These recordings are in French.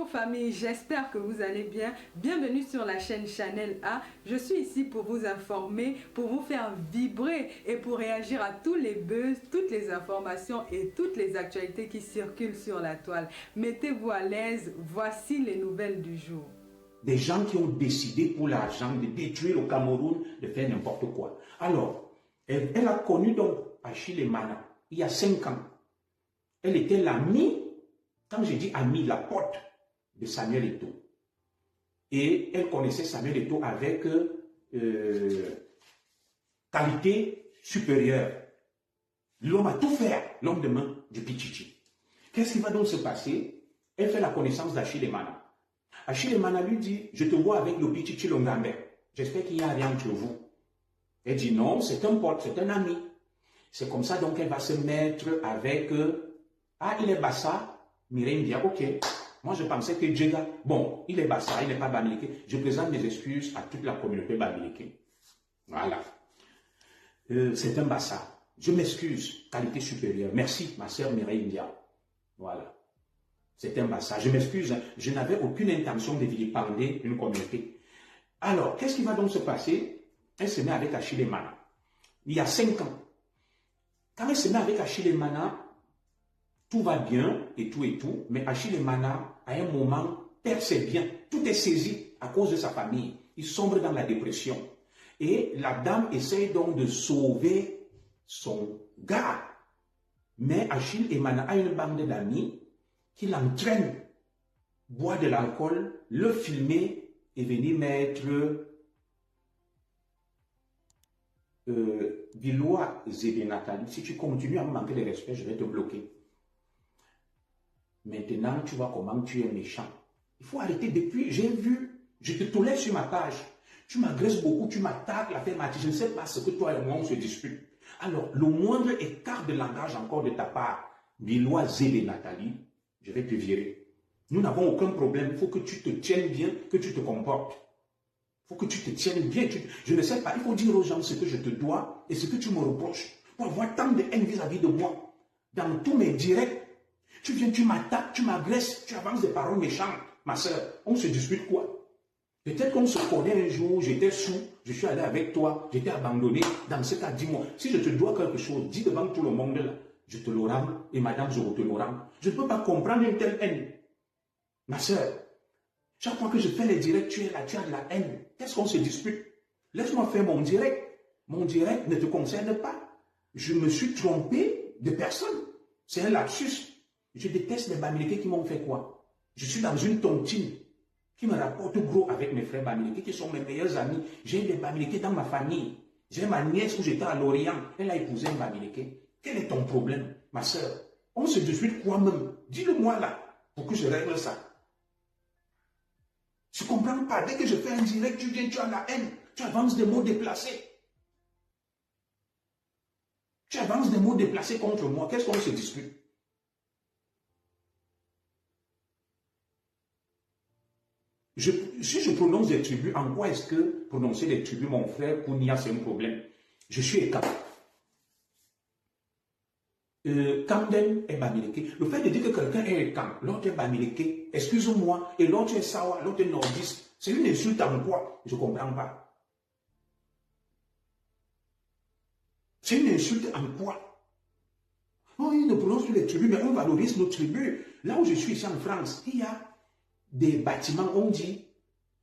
Bonjour famille, j'espère que vous allez bien. Bienvenue sur la chaîne Channel A. Je suis ici pour vous informer, pour vous faire vibrer et pour réagir à tous les buzz, toutes les informations et toutes les actualités qui circulent sur la toile. Mettez-vous à l'aise, voici les nouvelles du jour. Des gens qui ont décidé pour l'argent de détruire le Cameroun, de faire n'importe quoi. Alors, elle a connu donc Achille Mana il y a 5 ans. Elle était l'amie, quand je dis amie, la pote de Samuel Eto'o. Et elle connaissait Samuel Eto'o avec qualité supérieure. L'homme a tout fait, l'homme de main du Pichichi. Qu'est-ce qui va donc se passer? Elle fait la connaissance d'Achille Mana. Achille Mana lui dit, je te vois avec le Pichichi Longambe. J'espère qu'il n'y a rien entre vous. Elle dit non, c'est un pote, c'est un ami. C'est comme ça donc elle va se mettre avec, il est Bassa, Mireille dit, ok, moi je pensais que Djega, bon, il est Bassa, il n'est pas Bamileke. Je présente mes excuses à toute la communauté Bamileke. Voilà. C'est un Bassa. Je m'excuse, qualité supérieure. Merci, ma sœur Mireille India. Voilà. C'est un Bassa. Je m'excuse, je n'avais aucune intention de vilipender une communauté. Alors, qu'est-ce qui va donc se passer? Elle se met avec Achille Mana. Il y a 5 ans. Quand elle se met avec Achille Mana, tout va bien et tout, mais Achille Mana, à un moment, perd ses biens. Tout est saisi à cause de sa famille. Il sombre dans la dépression. Et la dame essaye donc de sauver son gars. Mais Achille Mana a une bande d'amis qui l'entraîne, boire de l'alcool, le filmer et venir mettre Biloua Zébé Nathalie. Si tu continues à me manquer de respect, je vais te bloquer. Maintenant, tu vois comment tu es méchant. Il faut arrêter. Depuis, j'ai vu, je te tolère sur ma page. Tu m'agresses beaucoup, tu m'attaques, la femme. Je ne sais pas ce que toi et moi on se dispute. Alors, le moindre écart de langage encore de ta part, Biloua Zébé Nathalie, je vais te virer. Nous n'avons aucun problème. Il faut que tu te tiennes bien, que tu te comportes. Il faut que tu te tiennes bien. Je ne sais pas, il faut dire aux gens ce que je te dois et ce que tu me reproches. Pour avoir tant de haine vis-à-vis de moi. Dans tous mes directs, tu viens, tu m'attaques, tu m'agresses, tu avances des paroles méchantes. Ma soeur, on se dispute quoi? Peut-être qu'on se connaît un jour, j'étais sous, je suis allé avec toi, j'étais abandonné. Dans ce cas, dis-moi, si je te dois quelque chose, dis devant tout le monde là, je te le rends et madame, je te le rends. Je ne peux pas comprendre une telle haine. Ma soeur, chaque fois que je fais les directs, tu es là, tu as de la haine. Qu'est-ce qu'on se dispute? Laisse-moi faire mon direct. Mon direct ne te concerne pas. Je me suis trompé de personne. C'est un lapsus. Je déteste les Bamileke qui m'ont fait quoi? Je suis dans une tontine qui me rapporte gros avec mes frères Bamileke qui sont mes meilleurs amis. J'ai des Bamileke dans ma famille. J'ai ma nièce où j'étais à Lorient. Elle a épousé un Bamileke. Quel est ton problème, ma soeur? On se dispute quoi même? Dis-le-moi là, pour que je règle ça. Je ne comprends pas. Dès que je fais un direct, tu viens, tu as la haine. Tu avances des mots déplacés. Tu avances des mots déplacés contre moi. Qu'est-ce qu'on se dispute? Si je prononce des tribus, en quoi est-ce que prononcer des tribus, mon frère Kounia, c'est un problème? Je suis écarté. Camden est Bamileke. Le fait de dire que quelqu'un est Ekam, l'autre est Bamileke, excuse-moi, et l'autre est Sawa, l'autre est nordiste, c'est une insulte en quoi? Je ne comprends pas. C'est une insulte en quoi? Oh, ils ne prononcent plus les tribus, mais on valorise nos tribus. Là où je suis ici en France, il y a des bâtiments, on dit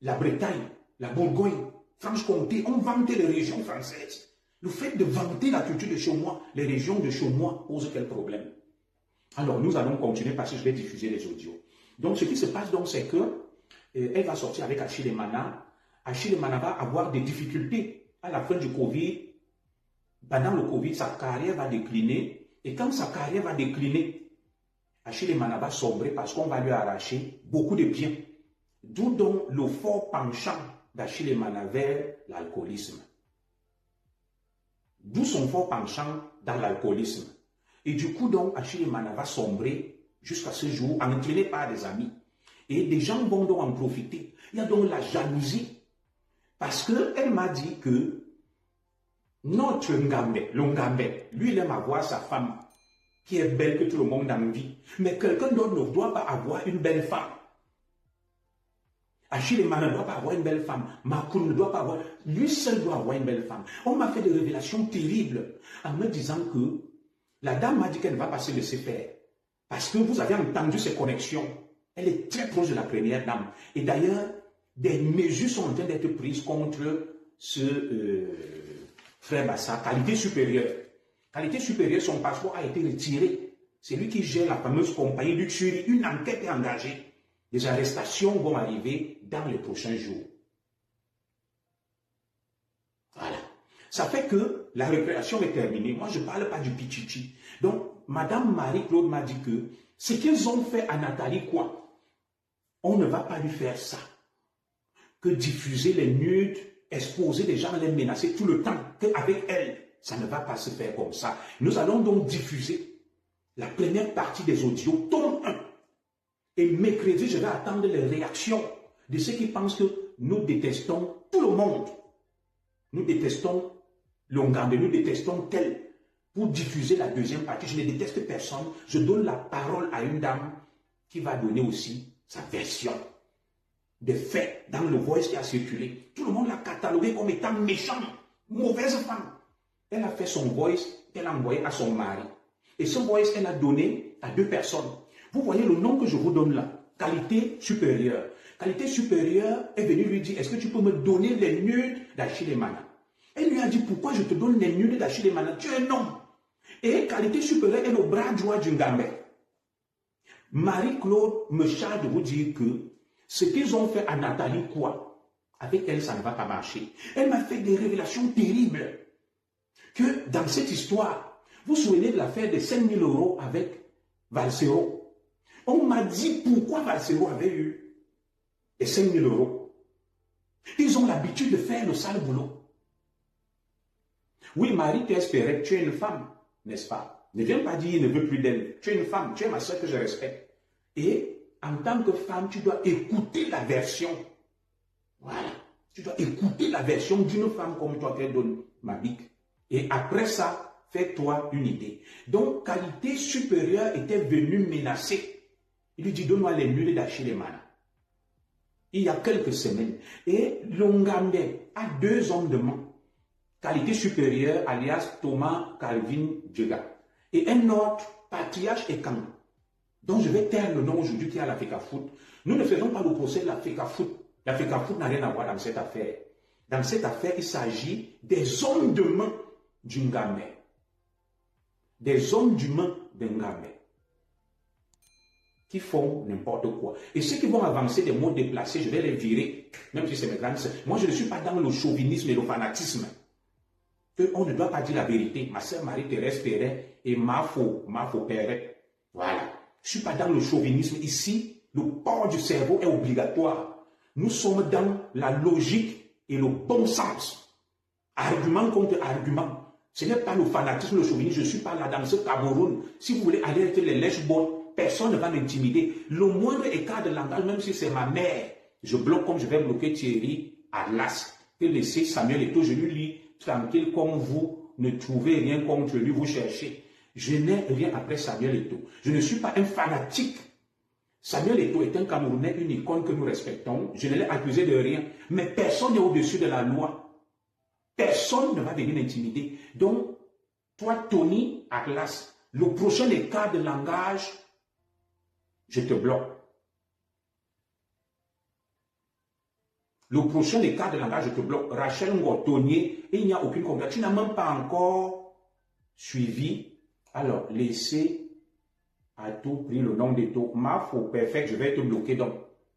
la Bretagne, la Bourgogne, Franche-Comté, on vante les régions françaises. Le fait de vanter la culture de chez moi, les régions de chez moi, pose quel problème? Alors, nous allons continuer parce que je vais diffuser les audios. Donc, ce qui se passe donc, c'est que elle va sortir avec Achille Mana. Achille Mana va avoir des difficultés à la fin du Covid. Pendant le Covid, sa carrière va décliner. Et quand sa carrière va décliner, Achille Mana va sombrer parce qu'on va lui arracher beaucoup de biens. D'où donc le fort penchant d'Achille Mana vers l'alcoolisme. D'où son fort penchant dans l'alcoolisme. Et du coup, donc, Achille Mana va sombrer jusqu'à ce jour, entraîné par des amis. Et des gens vont donc en profiter. Il y a donc la jalousie. Parce qu'elle m'a dit que notre Ngambe, le Ngambe, lui, il aime avoir sa femme qui est belle, que tout le monde a envie. Mais quelqu'un d'autre ne doit pas avoir une belle femme. Achille ne doit pas avoir une belle femme. Makoun ne doit pas avoir... Lui seul doit avoir une belle femme. On m'a fait des révélations terribles en me disant que la dame m'a dit qu'elle ne va pas se laisser faire. Parce que vous avez entendu ses connexions. Elle est très proche de la première dame. Et d'ailleurs, des mesures sont en train d'être prises contre ce frère Bassa. Qualité supérieure. Qualité supérieure, son passeport a été retiré. C'est lui qui gère la fameuse compagnie Luxury. Une enquête est engagée. Les arrestations vont arriver dans les prochains jours. Voilà. Ça fait que la récréation est terminée. Moi, je ne parle pas du pichichi. Donc, Madame Marie-Claude m'a dit que ce qu'ils ont fait à Nathalie, quoi, on ne va pas lui faire ça. Que diffuser les nudes, exposer les gens, les menacer tout le temps, qu'avec elle, ça ne va pas se faire comme ça. Nous allons donc diffuser la première partie des audios, tome 1. Et mercredi, je vais attendre les réactions de ceux qui pensent que nous détestons tout le monde. Nous détestons Longande, nous détestons tel. Pour diffuser la deuxième partie, je ne déteste personne. Je donne la parole à une dame qui va donner aussi sa version des faits dans le voice qui a circulé. Tout le monde l'a catalogué comme étant méchant, mauvaise femme. Elle a fait son voice, elle a envoyé à son mari. Et son voice, elle a donné à 2 personnes. Vous voyez le nom que je vous donne là, qualité supérieure. Qualité supérieure est venue lui dire, est-ce que tu peux me donner les nudes d'Achille Mana? Elle lui a dit, pourquoi je te donne les nudes d'Achille Mana? Tu es un homme. Et qualité supérieure est le bras droit du Ngambé. Marie-Claude me charge de vous dire que ce qu'ils ont fait à Nathalie, quoi, avec elle, ça ne va pas marcher. Elle m'a fait des révélations terribles. Que dans cette histoire, vous vous souvenez de l'affaire des 5 000 € avec Valsero. On m'a dit pourquoi Valsero avait eu les 5 000 €. Ils ont l'habitude de faire le sale boulot. Oui, Marie, tu espérais que tu es une femme, n'est-ce pas? Ne viens pas dire il ne veut plus d'elle. Tu es une femme, tu es ma soeur que je respecte. Et en tant que femme, tu dois écouter la version. Voilà. Tu dois écouter la version d'une femme comme toi qu'elle donne, ma bique. Et après ça, fais-toi une idée. Donc, qualité supérieure était venue menacer. Il lui dit, donne-moi les nudes d'Achille Mana. Il y a quelques semaines. Et Longambe a 2 hommes de main. Qualité supérieure, alias Thomas Calvin Djega. Et un autre, Patriarche Ekan, dont je vais taire le nom aujourd'hui qui est à la FECAFOOT. Nous ne faisons pas le procès de la FECAFOOT. La FECAFOOT n'a rien à voir dans cette affaire. Dans cette affaire, il s'agit des hommes de main du Ngambé. Des hommes de main de Ngambé. Qui font n'importe quoi. Et ceux qui vont avancer des mots déplacés, je vais les virer, même si c'est mes grandes sœurs. Moi, je ne suis pas dans le chauvinisme et le fanatisme. On ne doit pas dire la vérité. Ma sœur Marie-Thérèse Perret et Mafo Perret. Voilà. Je ne suis pas dans le chauvinisme. Ici, le port du cerveau est obligatoire. Nous sommes dans la logique et le bon sens. Argument contre argument. Ce n'est pas le fanatisme, le chauvinisme. Je ne suis pas là dans ce Cameroun. Si vous voulez aller avec les lèches-bonnes, personne ne va m'intimider. Le moindre écart de langage, même si c'est ma mère, je bloque comme je vais bloquer Thierry à l'as. Et laisser Samuel Eto'o, je lui lis tranquille comme vous ne trouvez rien contre lui, vous cherchez. Je n'ai rien après Samuel Eto'o. Je ne suis pas un fanatique. Samuel Eto'o est un Camerounais, une icône que nous respectons. Je ne l'ai accusé de rien. Mais personne n'est au-dessus de la loi. Personne ne va venir m'intimider. Donc, toi, Tony Atlas, le prochain écart de langage, je te bloque. Le prochain écart de langage, je te bloque. Rachel Ngotonier, et il n'y a aucune confiance. Tu n'as même pas encore suivi. Alors, laissez à tout prix le nom d'Eto'o. Mafo perfect, je vais te bloquer. Donc,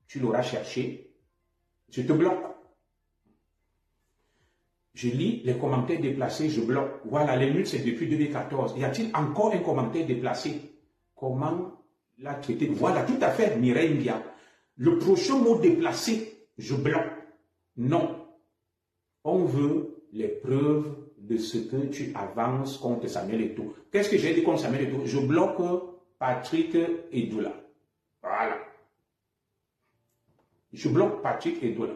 tu l'auras cherché. Je te bloque. Je lis les commentaires déplacés, je bloque. Voilà, les nudes, c'est depuis 2014. Y a-t-il encore un commentaire déplacé? Comment la traiter? Voilà, tout à fait, Mireille Mbia. Le prochain mot déplacé, je bloque. Non. On veut les preuves de ce que tu avances contre Samuel Eto'o. Qu'est-ce que j'ai dit contre Samuel Eto'o? Je bloque Patrick Edoula. Voilà. Je bloque Patrick Edoula.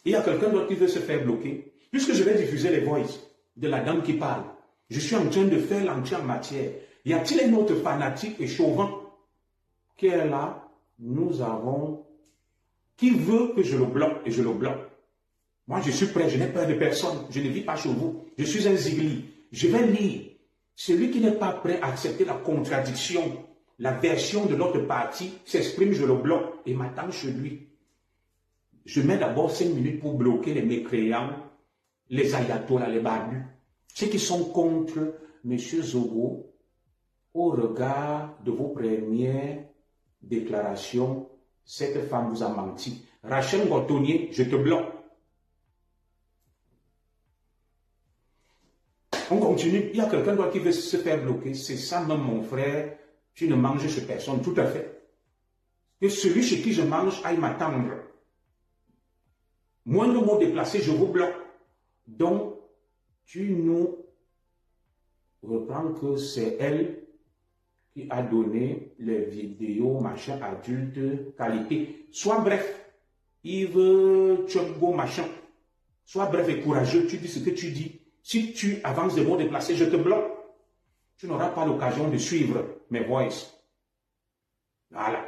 Il y a quelqu'un d'autre qui veut se faire bloquer. Puisque je vais diffuser les voices de la dame qui parle, je suis en train de faire l'entrée en matière. Y a-t-il un autre fanatique et chauvin qui est là? Nous avons qui veut que je le bloque et je le bloque. Moi, je suis prêt, je n'ai peur de personne, je ne vis pas chez vous, je suis un zigli. Je vais lire. Celui qui n'est pas prêt à accepter la contradiction, la version de l'autre partie s'exprime, je le bloque et m'attends chez lui. Je mets d'abord 5 minutes pour bloquer les mécréants, les ayatollahs, les barbus, ceux qui sont contre M. Zogo au regard de vos premières déclarations. Cette femme vous a menti. Rachel Gotonnier, je te bloque. On continue. Il y a quelqu'un qui veut se faire bloquer. C'est ça même, mon frère. Tu ne manges chez personne. Tout à fait. Que celui chez qui je mange aille m'attendre. Moindre mot déplacé, je vous bloque. Donc, tu nous reprends que c'est elle qui a donné les vidéos, machin, adulte, qualité. Sois bref. Yves Tchotgo, machin. Sois bref et courageux. Tu dis ce que tu dis. Si tu avances des mots déplacés, je te bloque. Tu n'auras pas l'occasion de suivre mes voices. Voilà.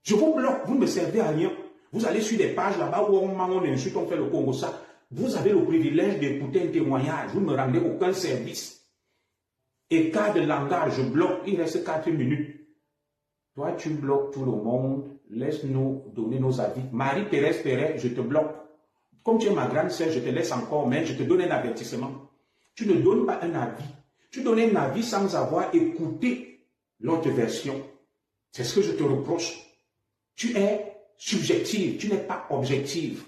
Je vous bloque, vous ne me servez à rien. Vous allez sur des pages là-bas où on insulte, on fait le Congo ça. Vous avez le privilège d'écouter un témoignage. Vous ne me rendez aucun service. Écart de langage, je bloque. Il reste 4 minutes. Toi, tu bloques tout le monde. Laisse-nous donner nos avis. Marie-Thérèse Perret, je te bloque. Comme tu es ma grande sœur, je te laisse encore, mais je te donne un avertissement. Tu ne donnes pas un avis. Tu donnes un avis sans avoir écouté l'autre version. C'est ce que je te reproche. Tu es subjective, tu n'es pas objective.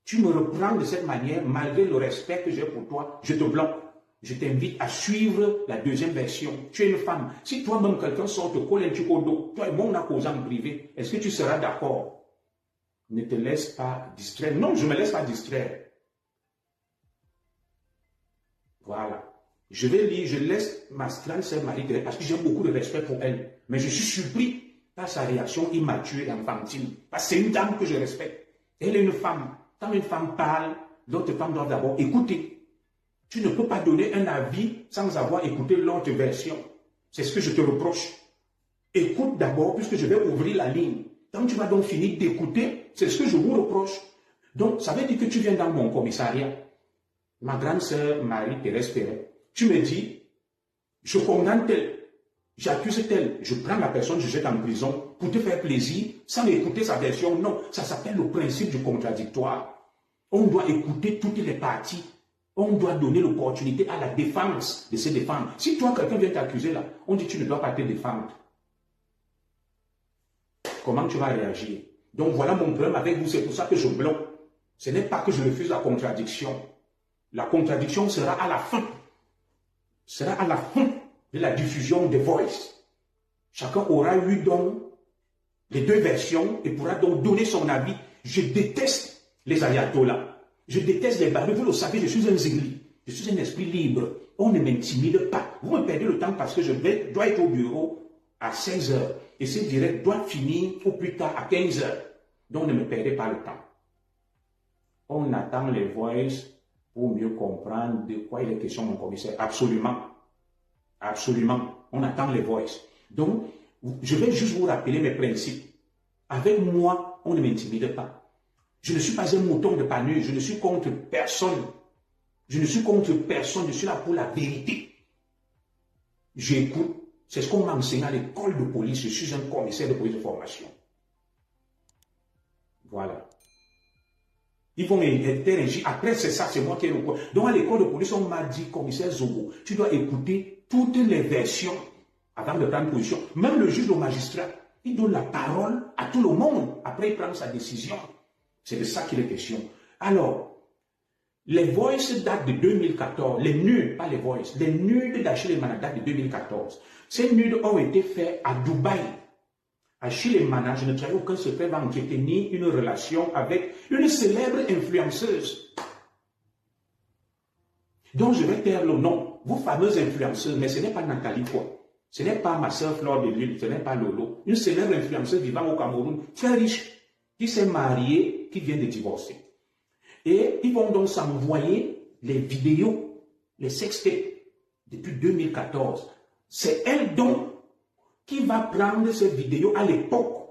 Tu me reprends de cette manière, malgré le respect que j'ai pour toi, je te bloque. Je t'invite à suivre la deuxième version. Tu es une femme. Si toi-même quelqu'un sort te coller un petit au dos, toi et moi on a causé en privé, est-ce que tu seras d'accord? Ne te laisse pas distraire. Non, je ne me laisse pas distraire. Voilà. Je vais lire, je laisse ma grande sœur Marie-Thérèse parce que j'ai beaucoup de respect pour elle. Mais je suis surpris par sa réaction immature et infantile. Parce que c'est une dame que je respecte. Elle est une femme. Quand une femme parle, l'autre femme doit d'abord écouter. Tu ne peux pas donner un avis sans avoir écouté l'autre version. C'est ce que je te reproche. Écoute d'abord, puisque je vais ouvrir la ligne. Quand tu vas donc finir d'écouter, c'est ce que je vous reproche. Donc, ça veut dire que tu viens dans mon commissariat. Ma grande sœur Marie-Thérèse Perret, tu me dis, je condamne tel, j'accuse tel, je prends la personne, je jette en prison pour te faire plaisir, sans écouter sa version. Non, ça s'appelle le principe du contradictoire. On doit écouter toutes les parties. On doit donner l'opportunité à la défense de se défendre. Si toi, quelqu'un vient t'accuser là, on dit que tu ne dois pas te défendre. Comment tu vas réagir? Donc voilà mon problème avec vous, c'est pour ça que je bloque. Ce n'est pas que je refuse la contradiction. La contradiction sera à la fin. Sera à la fin de la diffusion des voices. Chacun aura eu donc les deux versions et pourra donc donner son avis. Je déteste les ayatollahs. Je déteste les barbares. Vous le savez, je suis un zigli. Je suis un esprit libre. On ne m'intimide pas. Vous me perdez le temps parce que je dois être au bureau à 16 heures. Et ce direct doit finir au plus tard à 15 heures. Donc ne me perdez pas le temps. On attend les voices pour mieux comprendre de quoi il est question, mon commissaire. Absolument. Absolument. On attend les voices. Donc, je vais juste vous rappeler mes principes. Avec moi, on ne m'intimide pas. Je ne suis pas un mouton de panure. Je ne suis contre personne. Je ne suis contre personne. Je suis là pour la vérité. J'écoute. C'est ce qu'on m'a enseigné à l'école de police. Je suis un commissaire de police de formation. Voilà. Ils vont interagir. Après, c'est ça, c'est moi qui ai le quoi. Donc, à l'école de police, on m'a dit, commissaire Zogo, tu dois écouter toutes les versions avant de prendre position. Même le juge ou magistrat, il donne la parole à tout le monde. Après, il prend sa décision. C'est de ça qu'il est question. Alors, les voices datent de 2014. Les nudes, pas les voices. Les nudes d'Achille Emana datent de 2014. Ces nudes ont été faits à Dubaï. Achille Emana, je ne trahis aucun secret, va entretenir une relation avec une célèbre influenceuse. Donc je vais taire le nom. Vous fameuse influenceuse, mais ce n'est pas Nathalie quoi. Ce n'est pas ma soeur Flore de Lille, ce n'est pas Lolo. Une célèbre influenceuse vivant au Cameroun, très riche, qui s'est mariée, qui vient de divorcer. Et ils vont donc s'envoyer les vidéos, les sextapes, depuis 2014. C'est elle donc qui va prendre ces vidéos à l'époque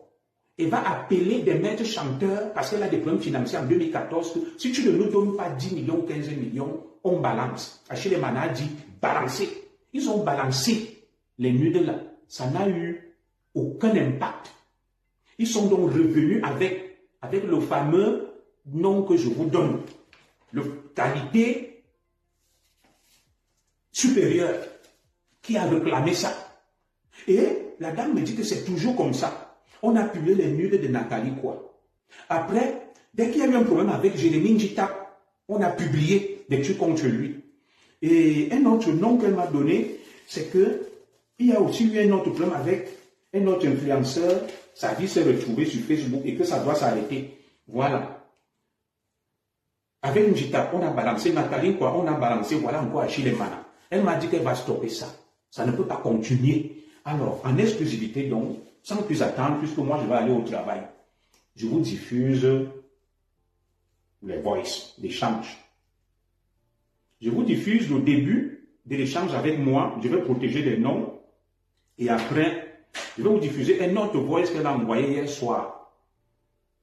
et va appeler des maîtres chanteurs parce qu'elle a des problèmes financiers en 2014. Si tu ne nous donnes pas 10 millions, 15 millions, on balance. Achille Mana a dit balancer. Ils ont balancé les nudes là. Ça n'a eu aucun impact. Ils sont donc revenus avec le fameux nom que je vous donne. Le qualité supérieure qui a réclamé ça. Et la dame me dit que c'est toujours comme ça. On a publié les nudes de Nathalie quoi. Après, dès qu'il y a eu un problème avec Jérémy Njita, on a publié des trucs contre lui. Et un autre nom qu'elle m'a donné, c'est que il y a aussi eu un autre problème avec un autre influenceur. Sa vie s'est retrouvée sur Facebook et que ça doit s'arrêter. Voilà. Avec Njita, on a balancé Nathalie quoi, on a balancé, voilà encore Achille Mana. Elle m'a dit qu'elle va stopper ça. Ça ne peut pas continuer. Alors, en exclusivité donc, sans plus attendre, puisque moi je vais aller au travail, je vous diffuse les voices, l'échange. Je vous diffuse le début de l'échange avec moi, je vais protéger les noms, et après, je vais vous diffuser un autre voice qu'elle a envoyé hier soir.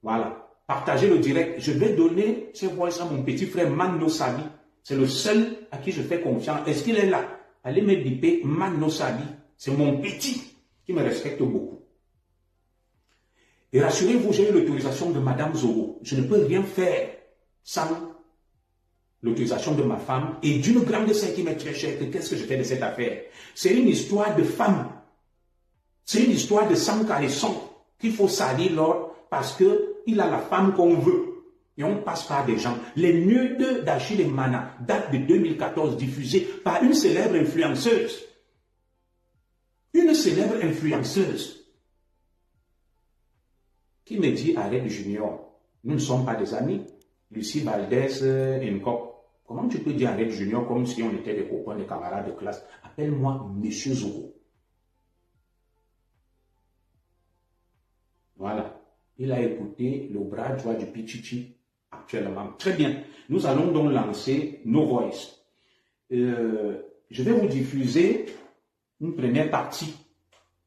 Voilà. Partagez le direct. Je vais donner ce voice à mon petit frère Mano Sabi. C'est le seul à qui je fais confiance. Est-ce qu'il est là? Allez me biper Mano Sabi. C'est mon petit qui me respecte beaucoup. Et rassurez-vous, j'ai eu l'autorisation de Madame Zogo. Je ne peux rien faire sans l'autorisation de ma femme et d'une grande sœur qui m'est très chère. Qu'est-ce que je fais de cette affaire? C'est une histoire de femme. C'est une histoire de sang caleçon qu'il faut salir l'ordre parce qu'il a la femme qu'on veut. Et on passe par des gens. Les nudes d'Achille Mana datent de 2014, diffusées par une célèbre influenceuse. Une célèbre influenceuse qui me dit arrête Junior, nous ne sommes pas des amis. Lucie Valdez Nkop. Comment tu peux dire arrête Junior comme si on était des copains, des camarades de classe? Appelle-moi Monsieur Zogo. Voilà. Il a écouté le bras droit du Pichichi actuellement. Très bien. Nous allons donc lancer nos voices. Je vais vous diffuser une première partie.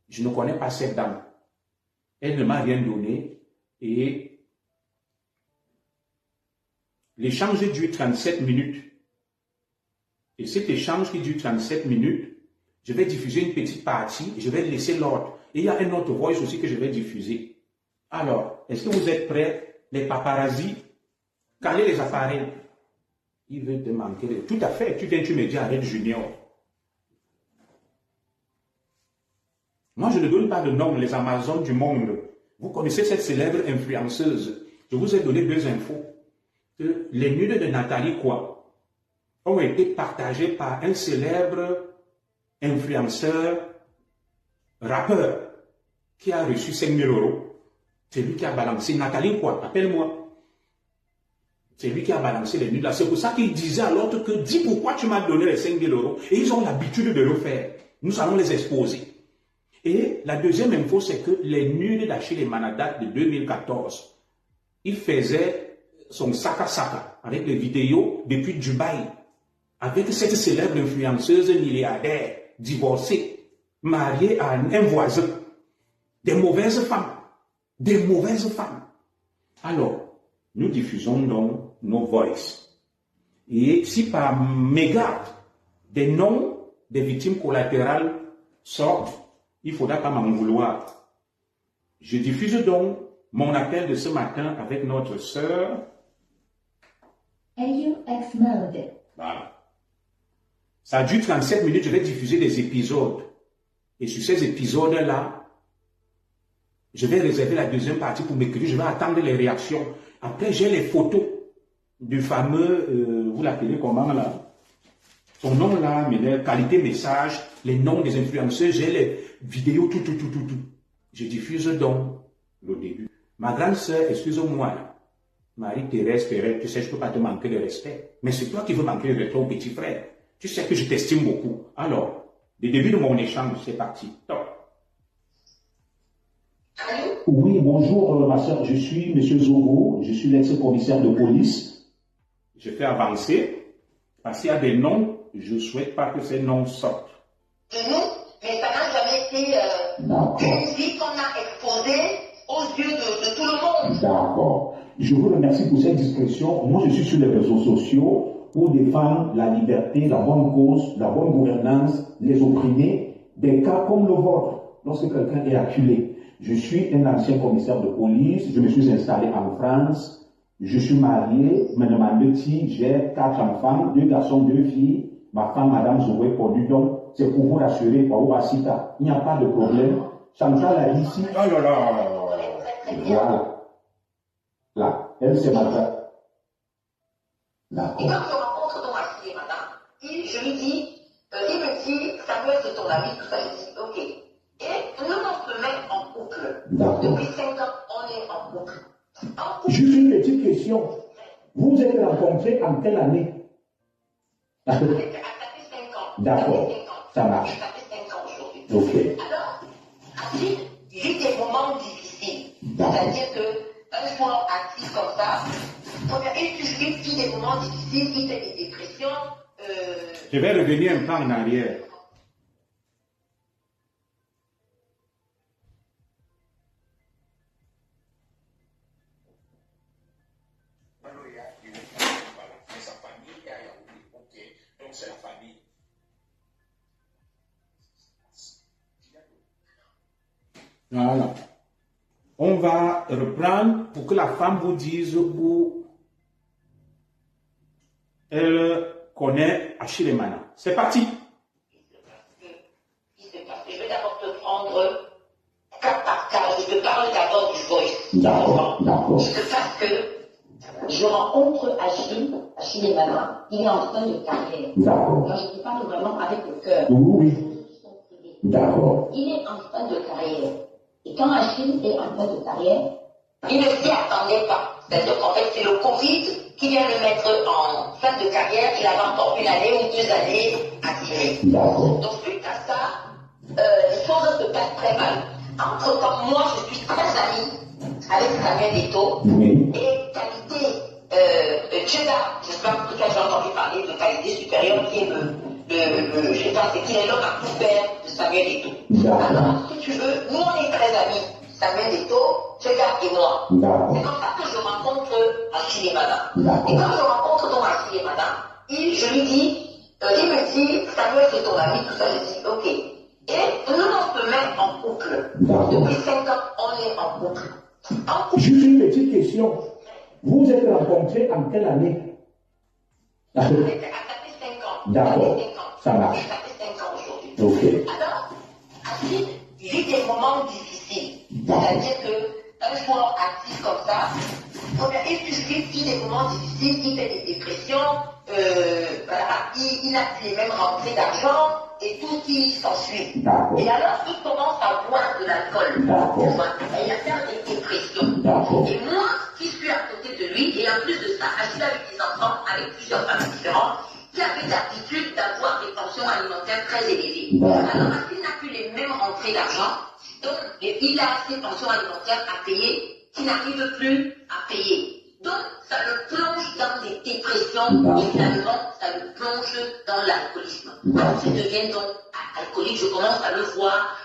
Je ne connais pas cette dame. Elle ne m'a rien donné et l'échange dure 37 minutes. Et cet échange qui dure 37 minutes, je vais diffuser une petite partie et je vais laisser l'ordre. Et il y a un autre voice aussi que je vais diffuser. Alors, est-ce que vous êtes prêts? Les paparazzis, calez les appareils. Il veut te manquer. Tout à fait, tu viens, tu me dis arrête Junior. Moi, je ne donne pas de nom, les Amazones du monde. Vous connaissez cette célèbre influenceuse. Je vous ai donné deux infos. Que les nudes de Nathalie quoi ont été partagées par un célèbre influenceur, rappeur, qui a reçu 5 000 €. C'est lui qui a balancé. Nathalie quoi? Appelle-moi. C'est lui qui a balancé les nudes là. C'est pour ça qu'il disait à l'autre que dis pourquoi tu m'as donné les 5 000 €. Et ils ont l'habitude de le faire. Nous allons les exposer. Et la deuxième info, c'est que les nudes d'Achille Mana datent de 2014. Il faisait son saka avec les vidéos depuis Dubaï, avec cette célèbre influenceuse milliardaire, divorcée, mariée à un voisin. Des mauvaises femmes. Des mauvaises femmes. Alors, nous diffusons donc nos voices. Et si par mégarde, des noms des victimes collatérales sortent, il ne faudra pas m'en vouloir. Je diffuse donc mon appel de ce matin avec notre sœur. AUX mode. Voilà. Ça dure 37 minutes, je vais diffuser des épisodes. Et sur ces épisodes-là, je vais réserver la deuxième partie pour m'écrire, je vais attendre les réactions. Après, j'ai les photos du fameux, vous l'appelez comment là? Son nom là, qualité message, les noms des influenceurs, j'ai les vidéos, tout. Je diffuse donc le début. Ma grande sœur, excuse-moi, Marie-Thérèse Ferret, tu sais, je ne peux pas te manquer de respect. Mais c'est toi qui veux manquer de respect au petit frère. Tu sais que je t'estime beaucoup. Alors, le début de mon échange, c'est parti. Top. Oui, bonjour ma soeur, je suis M. Zogo, je suis l'ex-commissaire de police. Je fais avancer, parce qu'il y a des noms, je ne souhaite pas que ces noms sortent. De nous, mais ça n'a jamais été une vie qu'on a exposée aux yeux de D'accord. Je vous remercie pour cette discrétion. Moi, je suis sur les réseaux sociaux pour défendre la liberté, la bonne cause, la bonne gouvernance, les opprimés, des cas comme le vôtre, lorsque quelqu'un est acculé. Je suis un ancien commissaire de police, je me suis installé en France, je suis marié, madame Betty, j'ai 4 enfants, 2 garçons, 2 filles, ma femme, madame Zoé Podu, donc c'est pour vous rassurer, Sita, il n'y a pas de problème. Chantal a dit ici, oh là là, voilà. Là, elle c'est madame. D'accord. Et quand je rencontre donc Achille, madame, je lui dis, il me dit, Samuel c'est ton ami, tout ça, je dis, ok. Et nous, on se met en couple. Depuis 5 ans, on est en couple. Juste une petite question. Vous êtes rencontrés en quelle année? Ça fait 5 ans. D'accord. Ça marche. Ça fait 5 ans aujourd'hui. Ok. Alors, Achille vit des moments difficiles. C'est-à-dire qu'un soir assis comme ça, il vit des moments difficiles, il fait des dépressions. Je vais revenir un peu en arrière. Voilà. On va reprendre pour que la femme vous dise où elle connaît Achille Mana. C'est parti. Je vais d'abord te prendre cas par cas. Je te parle d'abord du voice. D'accord, d'accord. Parce que je rencontre Achille Mana, il est en fin de carrière. D'accord. Moi, je te parle vraiment avec le cœur. Oui. D'accord. Il est en fin de carrière. Et quand Achille est en fin de carrière, il ne s'y attendait pas. C'est-à-dire qu'en fait, c'est le Covid qui vient le mettre en fin de carrière. Il avait encore 1 année ou 2 années à tirer. D'accord. Donc, suite à ça, les choses se passent très mal. Entre-temps, moi, je suis très amie avec Samuel Eto'o. Oui. Et qualité, Tcheda, j'espère que tout cas j'ai entendu parler de qualité supérieure qui est je pense qu'il est l'homme à tout faire de Samuel Eto'o. Alors, si tu veux, nous on est très amis, Samuel Eto'o, Tcheda et moi. C'est comme ça que je rencontre Achille Mana. Et quand je rencontre donc Achille Mana, je lui dis, il me dit, Samuel c'est ton ami, tout ça, je dis, ok. Et nous on se met en couple. Depuis 5 ans, on est en couple. Juste une petite question. Vous êtes rencontrés en quelle année? Ça fait 5 ans. D'accord. Ça marche. Ça fait 5 ans aujourd'hui. Ok. Alors, Achille vit des moments difficiles. C'est-à-dire qu'un soir assis comme ça, il vit des moments difficiles, il fait des dépressions, voilà, il a les mêmes rentrées d'argent et tout ce qui s'ensuit. Et alors, il commence à boire de l'alcool. Et à faire des dépressions. Et moi, qui suis à côté de lui, et en plus de ça, Achille avec des enfants, avec plusieurs familles différentes, qui avait l'habitude d'avoir des pensions alimentaires très élevées. Alors, Achille n'a plus les mêmes rentrées d'argent, donc il a ses pensions alimentaires à payer, qui n'arrive plus à payer. Donc, ça le plonge dans des dépressions et finalement, ça le plonge dans l'alcoolisme. Alors, je deviens donc alcoolique, je commence à le voir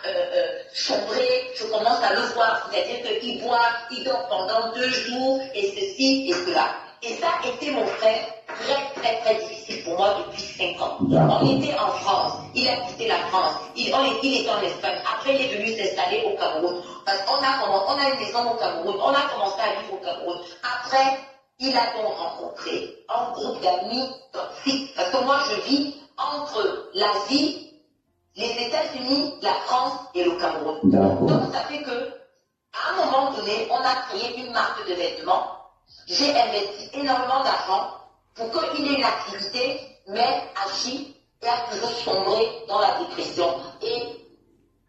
sombrer, je commence à le voir, c'est-à-dire qu'il boit, il dort pendant 2 jours, et ceci et cela. Et ça a été mon frère très très très difficile pour moi depuis 5 ans. On était en France, il a quitté la France, il est en Espagne, après il est venu s'installer au Cameroun. Parce qu'on a une maison au Cameroun, on a commencé à vivre au Cameroun. Après, il a donc rencontré un groupe d'amis toxiques. Parce que moi je vis entre l'Asie, les États-Unis, la France et le Cameroun. Donc ça fait que, à un moment donné, on a créé une marque de vêtements. J'ai investi énormément d'argent pour qu'il ait une activité, mais Achille a toujours sombré dans la dépression. Et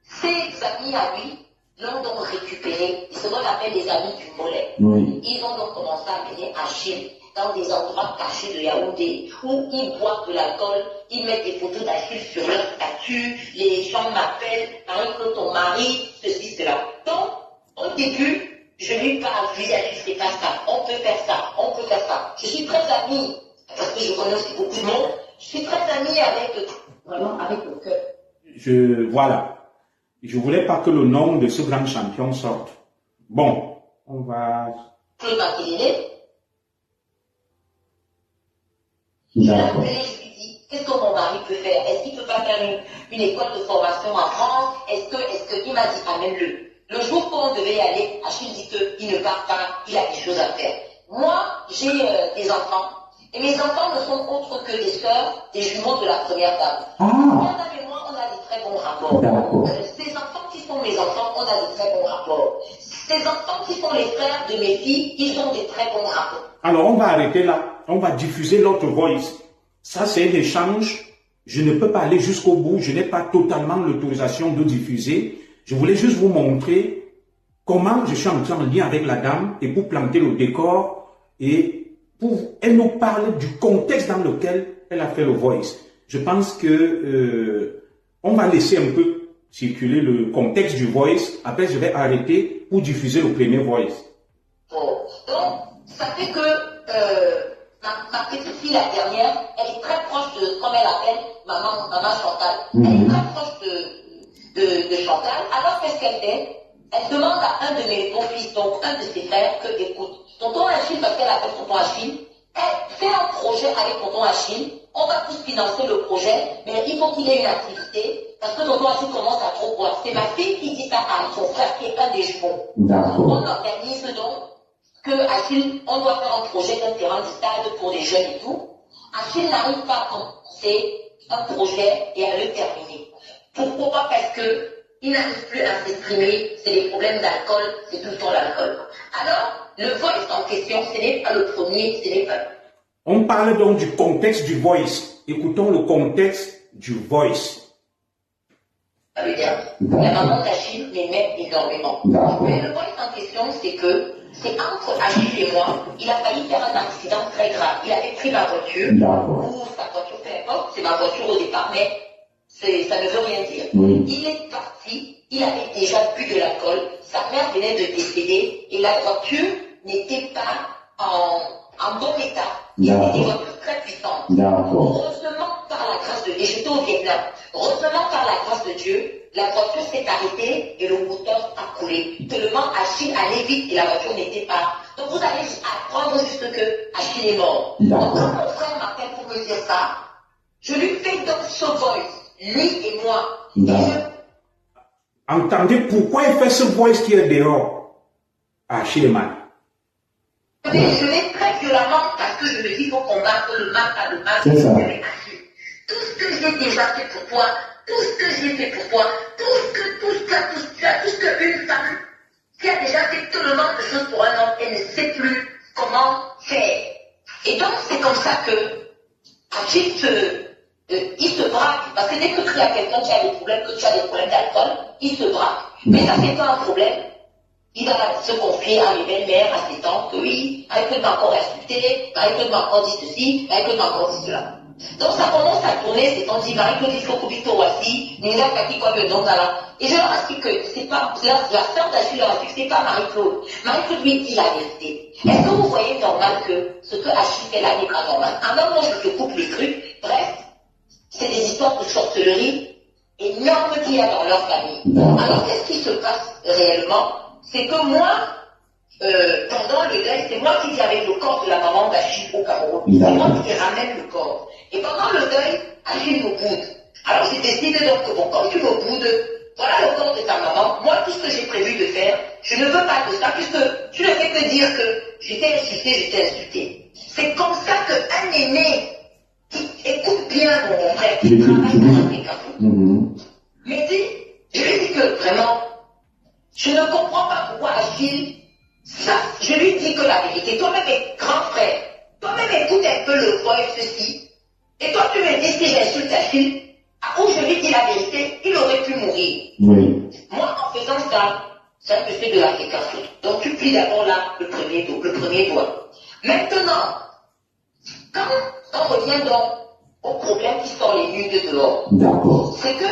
ses amis à lui l'ont donc récupéré. C'est ce qu'on appelle les amis du mollet. Ils ont donc commencé à mener Achille dans des endroits cachés de Yaoundé où ils boivent de l'alcool, ils mettent des photos d'Achille sur leur statut, les gens m'appellent, Marie-Claude, ton mari, ceci, cela. Donc, au début, je lui parle, je lui dis, Achille, c'est pas ça, on peut faire ça, on peut faire ça. Je suis très amie, parce que je connais aussi beaucoup de monde, je suis très amie avec, vraiment avec le cœur. Voilà. Je voulais pas que le nom de ce grand champion sorte. Bon, on va Claude Makelele. Je l'ai appelé, je lui dis, qu'est-ce que mon mari peut faire? Est-ce qu'il ne peut pas faire une école de formation en France? Il m'a dit, amène-le. Le jour qu'on devait y aller, Achille dit qu'il ne part pas, il a des choses à faire. Moi, j'ai des enfants. Et mes enfants ne sont autres que des sœurs, des jumeaux de la première dame. Madame et moi, on a des très bons rapports. Ces enfants qui sont mes enfants, on a des très bons rapports. Ces enfants qui sont les frères de mes filles, ils ont des très bons rapports. Alors, on va arrêter là. On va diffuser l'autre voice. Ça, c'est un échange. Je ne peux pas aller jusqu'au bout. Je n'ai pas totalement l'autorisation de diffuser. Je voulais juste vous montrer comment je suis entré en lien avec la dame et pour planter le décor et elle nous parle du contexte dans lequel elle a fait le voice. Je pense que on va laisser un peu circuler le contexte du voice. Après, je vais arrêter pour diffuser le premier voice. Bon. Donc, ça fait que ma petite fille, la dernière, elle est très proche de, comme elle appelle, maman Chantal. Elle est très proche de Chantal. Alors, qu'est-ce qu'elle fait? Elle demande à un de mes beaux-fils, donc un de ses frères, que, écoute, tonton Achille, parce qu'elle appelle tonton Achille, elle fait un projet avec tonton Achille, on va tous financer le projet, mais il faut qu'il ait une activité, parce que tonton Achille commence à trop boire. C'est ma fille qui dit ça à son frère, qui est un des jumeaux. On organise donc que Achille, on doit faire un projet d'un terrain de stade pour les jeunes et tout. Achille n'arrive pas à commencer un projet et à le terminer. Pourquoi? Parce que il n'arrive plus à s'exprimer, c'est des problèmes d'alcool, c'est tout le temps l'alcool. Alors, le voice en question, ce n'est pas le premier, ce n'est pas... On parle donc du contexte du voice. Écoutons le contexte du voice. Ça veut dire, la maman d'Achille m'aimait énormément. Mais le voice en question, c'est que, c'est entre Achille et moi, il a failli faire un accident très grave. Il avait pris ma voiture, ou sa voiture, peu importe, c'est ma voiture au départ, mais ça ne veut rien dire. Il est parti, il avait déjà bu de l'alcool, sa mère venait de décéder et la voiture n'était pas en bon état. C'était des voitures très puissantes. Heureusement par la grâce de Dieu, j'étais au Vietnam, heureusement par la grâce de Dieu, la voiture s'est arrêtée et le moteur a coulé. Tellement Achille allait vite et la voiture n'était pas. Donc vous allez apprendre juste que Achille est mort. Donc quand mon frère m'appelle pour me dire ça, je lui fais donc ce voice. Lui et moi. Entendez pourquoi il fait ce voice qui est dehors. Achille est mal. Je l'ai très violemment parce que je me dis qu'il faut combattre le mal par le mal. C'est ça. Tout ce que j'ai déjà fait pour toi, tout ce que j'ai fait pour toi, tout ce qu'une femme qui a déjà fait tellement de choses pour un homme, elle ne sait plus comment faire. Et donc c'est comme ça que Achille il se braque, parce que dès que tu as quelqu'un qui a des problèmes, que tu as des problèmes d'alcool, il se braque. Mais ça c'est pas un problème. Il va se confier à mes belles-mères, à ses tantes, que oui, Marie-Claude m'a encore insulté, Marie-Claude m'a encore dit ceci, Marie-Claude m'a encore dit cela. Donc ça commence à tourner, c'est on dit Marie-Claude il faut que Victor voici, Nina Kaki quoi que donc là. Et je leur explique que c'est pas, la sœur d'Achille leur explique que c'est pas Marie-Claude. Marie-Claude lui dit la vérité. Est-ce que vous voyez normal que ce que Achille fait là n'est pas normal? À un moment je te coupe le truc, bref. C'est des histoires de sorcellerie énormes qu'il y a dans leur famille. Alors, qu'est-ce qui se passe réellement? C'est que moi, pendant le deuil, c'est moi qui avais le corps de la maman d'Achille au Cameroun. C'est moi qui ramène le corps. Et pendant le deuil, Achille me boude. Alors, j'ai décidé donc que bon, comme tu me boudes, voilà le corps de ta maman. Moi, tout ce que j'ai prévu de faire, je ne veux pas de ça, puisque tu ne fais que dire que j'étais insulté. C'est comme ça qu'un aîné écoute bien mon frère qui travaille dans les cafés. Mais dis, je lui dis que vraiment, je ne comprends pas pourquoi Achille, ça, je lui dis que la vérité, toi-même est grand frère, toi-même écoute un peu le voice ceci, et toi tu me dis si j'insulte Achille, où je lui dis la vérité, il aurait pu mourir. Moi en faisant ça, c'est un peu fait de la fécation. Donc tu plies d'abord là le premier doigt. Maintenant, quand on revient donc au problème qui sort les nudes de dehors, c'est que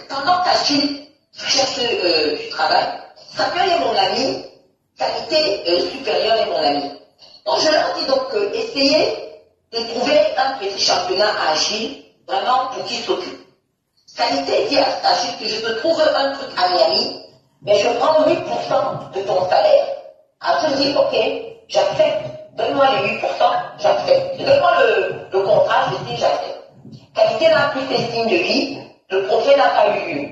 pendant qu'Achille cherche du travail, sa mère est mon amie, qualité supérieure est mon amie. Donc je leur dis donc essayez de trouver un petit championnat à Achille, vraiment pour qu'il s'occupe. Qualité dit à Achille que je te trouve un truc à Miami, mais je prends 8% de ton salaire. Achille dit, ok, j'accepte. Donne-moi les 8%, j'accepte. Donne-moi le contrat, je dis, j'accepte. Qualité n'a plus fait signe de vie, le projet n'a pas eu lieu.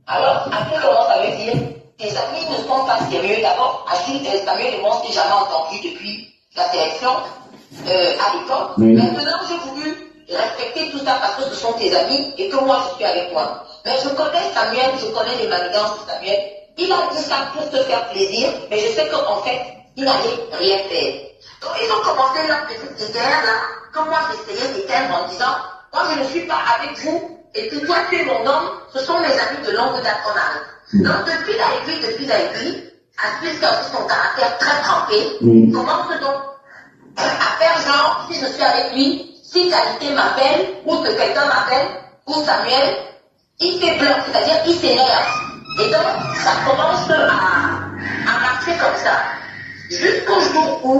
Alors, Achille commence à me dire, tes amis ne sont pas sérieux. D'abord, Achille et Samuel et moi, on ne s'est jamais entendu depuis la sélection à l'époque. Oui. Maintenant, j'ai voulu respecter tout ça parce que ce sont tes amis et que moi, je suis avec toi. Mais je connais Samuel, je connais les manigances de Samuel. Il a dit ça pour te faire plaisir, mais je sais qu'en fait, il n'allait rien faire. Donc, ils ont commencé leur petite guerre là, comme moi, j'essayais d'éteindre en disant, moi, je ne suis pas avec vous, et puis toi, tu es mon homme, ce sont mes amis de longue date qu'on arrive. Donc, depuis la aiguille, Achille qui a aussi son caractère très trempé, commence donc à faire genre, si je suis avec lui, si Qualité m'appelle, ou que quelqu'un m'appelle, ou Samuel, il fait blanc, c'est-à-dire il s'énerve. Et donc, ça commence à marcher comme ça. Jusqu'au jour où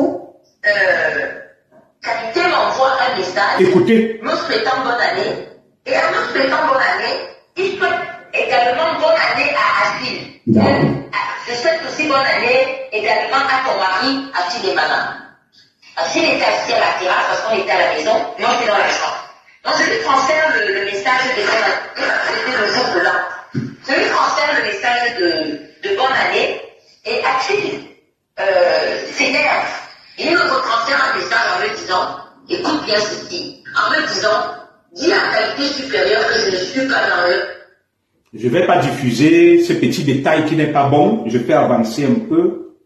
Qualité m'envoie un message, Écoutez. me souhaitant bonne année. Et en me souhaitant bonne année, il souhaite également bonne année à Achille. Je souhaite aussi bonne année également à ton mari, Achille et Mana. Achille était assis à la terrasse parce qu'on était à la maison, moi j'étais dans la chambre. Donc je lui transfère le message c'était le jour de l'an. Je lui transfère le message de bonne année et Achille s'énerve. Il me retransfère un message en me disant, écoute bien ceci, en me disant, dis à Qualité supérieure que je ne suis pas dans le... Je ne vais pas diffuser ce petit détail qui n'est pas bon. Je vais avancer un peu.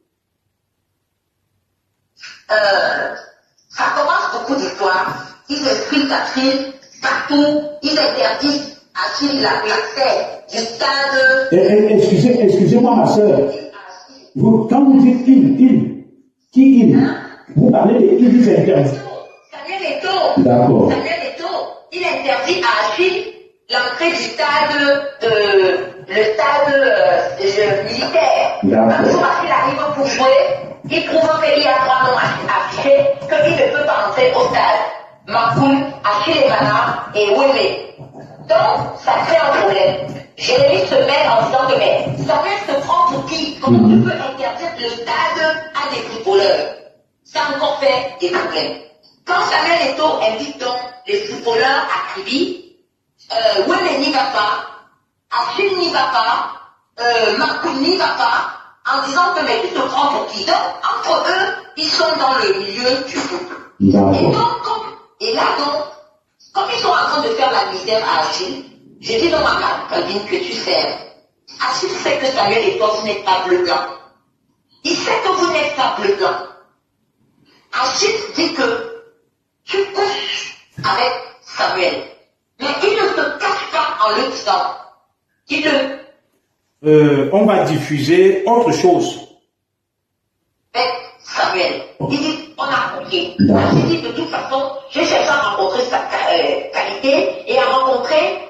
Ça commence beaucoup d'histoires. Ils expliquent Achille partout. Ils interdisent Achille l'accès du stade. Excusez-moi, ma soeur. Quand vous dites qui vous parlez de ils interdisent. Samuel Eto'o. D'accord. Samuel Eto'o, il interdit à Achille l'entrée du stade, le stade militaire. Un jour, Achille arrive pour jouer. Il trouve qu'il y a 3 noms affichés, qu'il ne peut pas entrer au stade. Makoul, Achille et Mana et Wele. Donc, ça crée un problème. Jérémie se met en disant que mais Samuel se prend pour qui? Comment tu peux interdire le stade à des footballeurs? Ça encore fait des problèmes. Quand Samuel Eto'o invite donc les footballeurs à Kribi, Wele n'y va pas, Achille n'y va pas, Makoul n'y va pas, en disant que mais tu te prends pour qui? Donc, entre eux, ils sont dans le milieu du foot. Et là, comme ils sont en train de faire la misère à Achille, je dis donc à Calvin que tu sers. Achille sait que Samuel et toi, vous n'êtes pas bleu-blanc. Il sait que vous n'êtes pas bleu-blanc. Achille dit que tu couches avec Samuel. Mais il ne se cache pas en le disant. On va diffuser autre chose. Samuel, il dit, on a compris. Il dit, de toute façon, j'ai cherché à rencontrer sa qualité et à rencontrer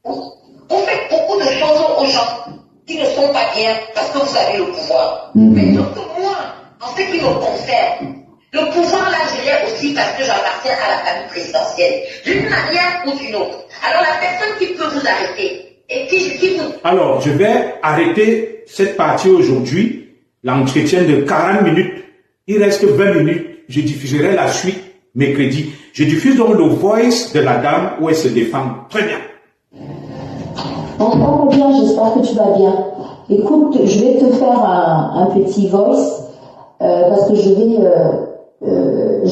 vous faites beaucoup de choses aux gens qui ne sont pas bien parce que vous avez le pouvoir. Mais surtout moi, en ce qui me concerne, le pouvoir là, je l'ai aussi parce que j'appartiens à la famille présidentielle, d'une manière ou d'une autre. Alors la personne qui peut vous arrêter, et qui vous... Alors, je vais arrêter cette partie aujourd'hui, l'entretien de 40 minutes. Il reste 20 minutes. Je diffuserai la suite mercredi. Je diffuse donc le voice de la dame où elle se défend. Très bien. On va bien, j'espère que tu vas bien. Écoute, je vais te faire un petit voice parce que je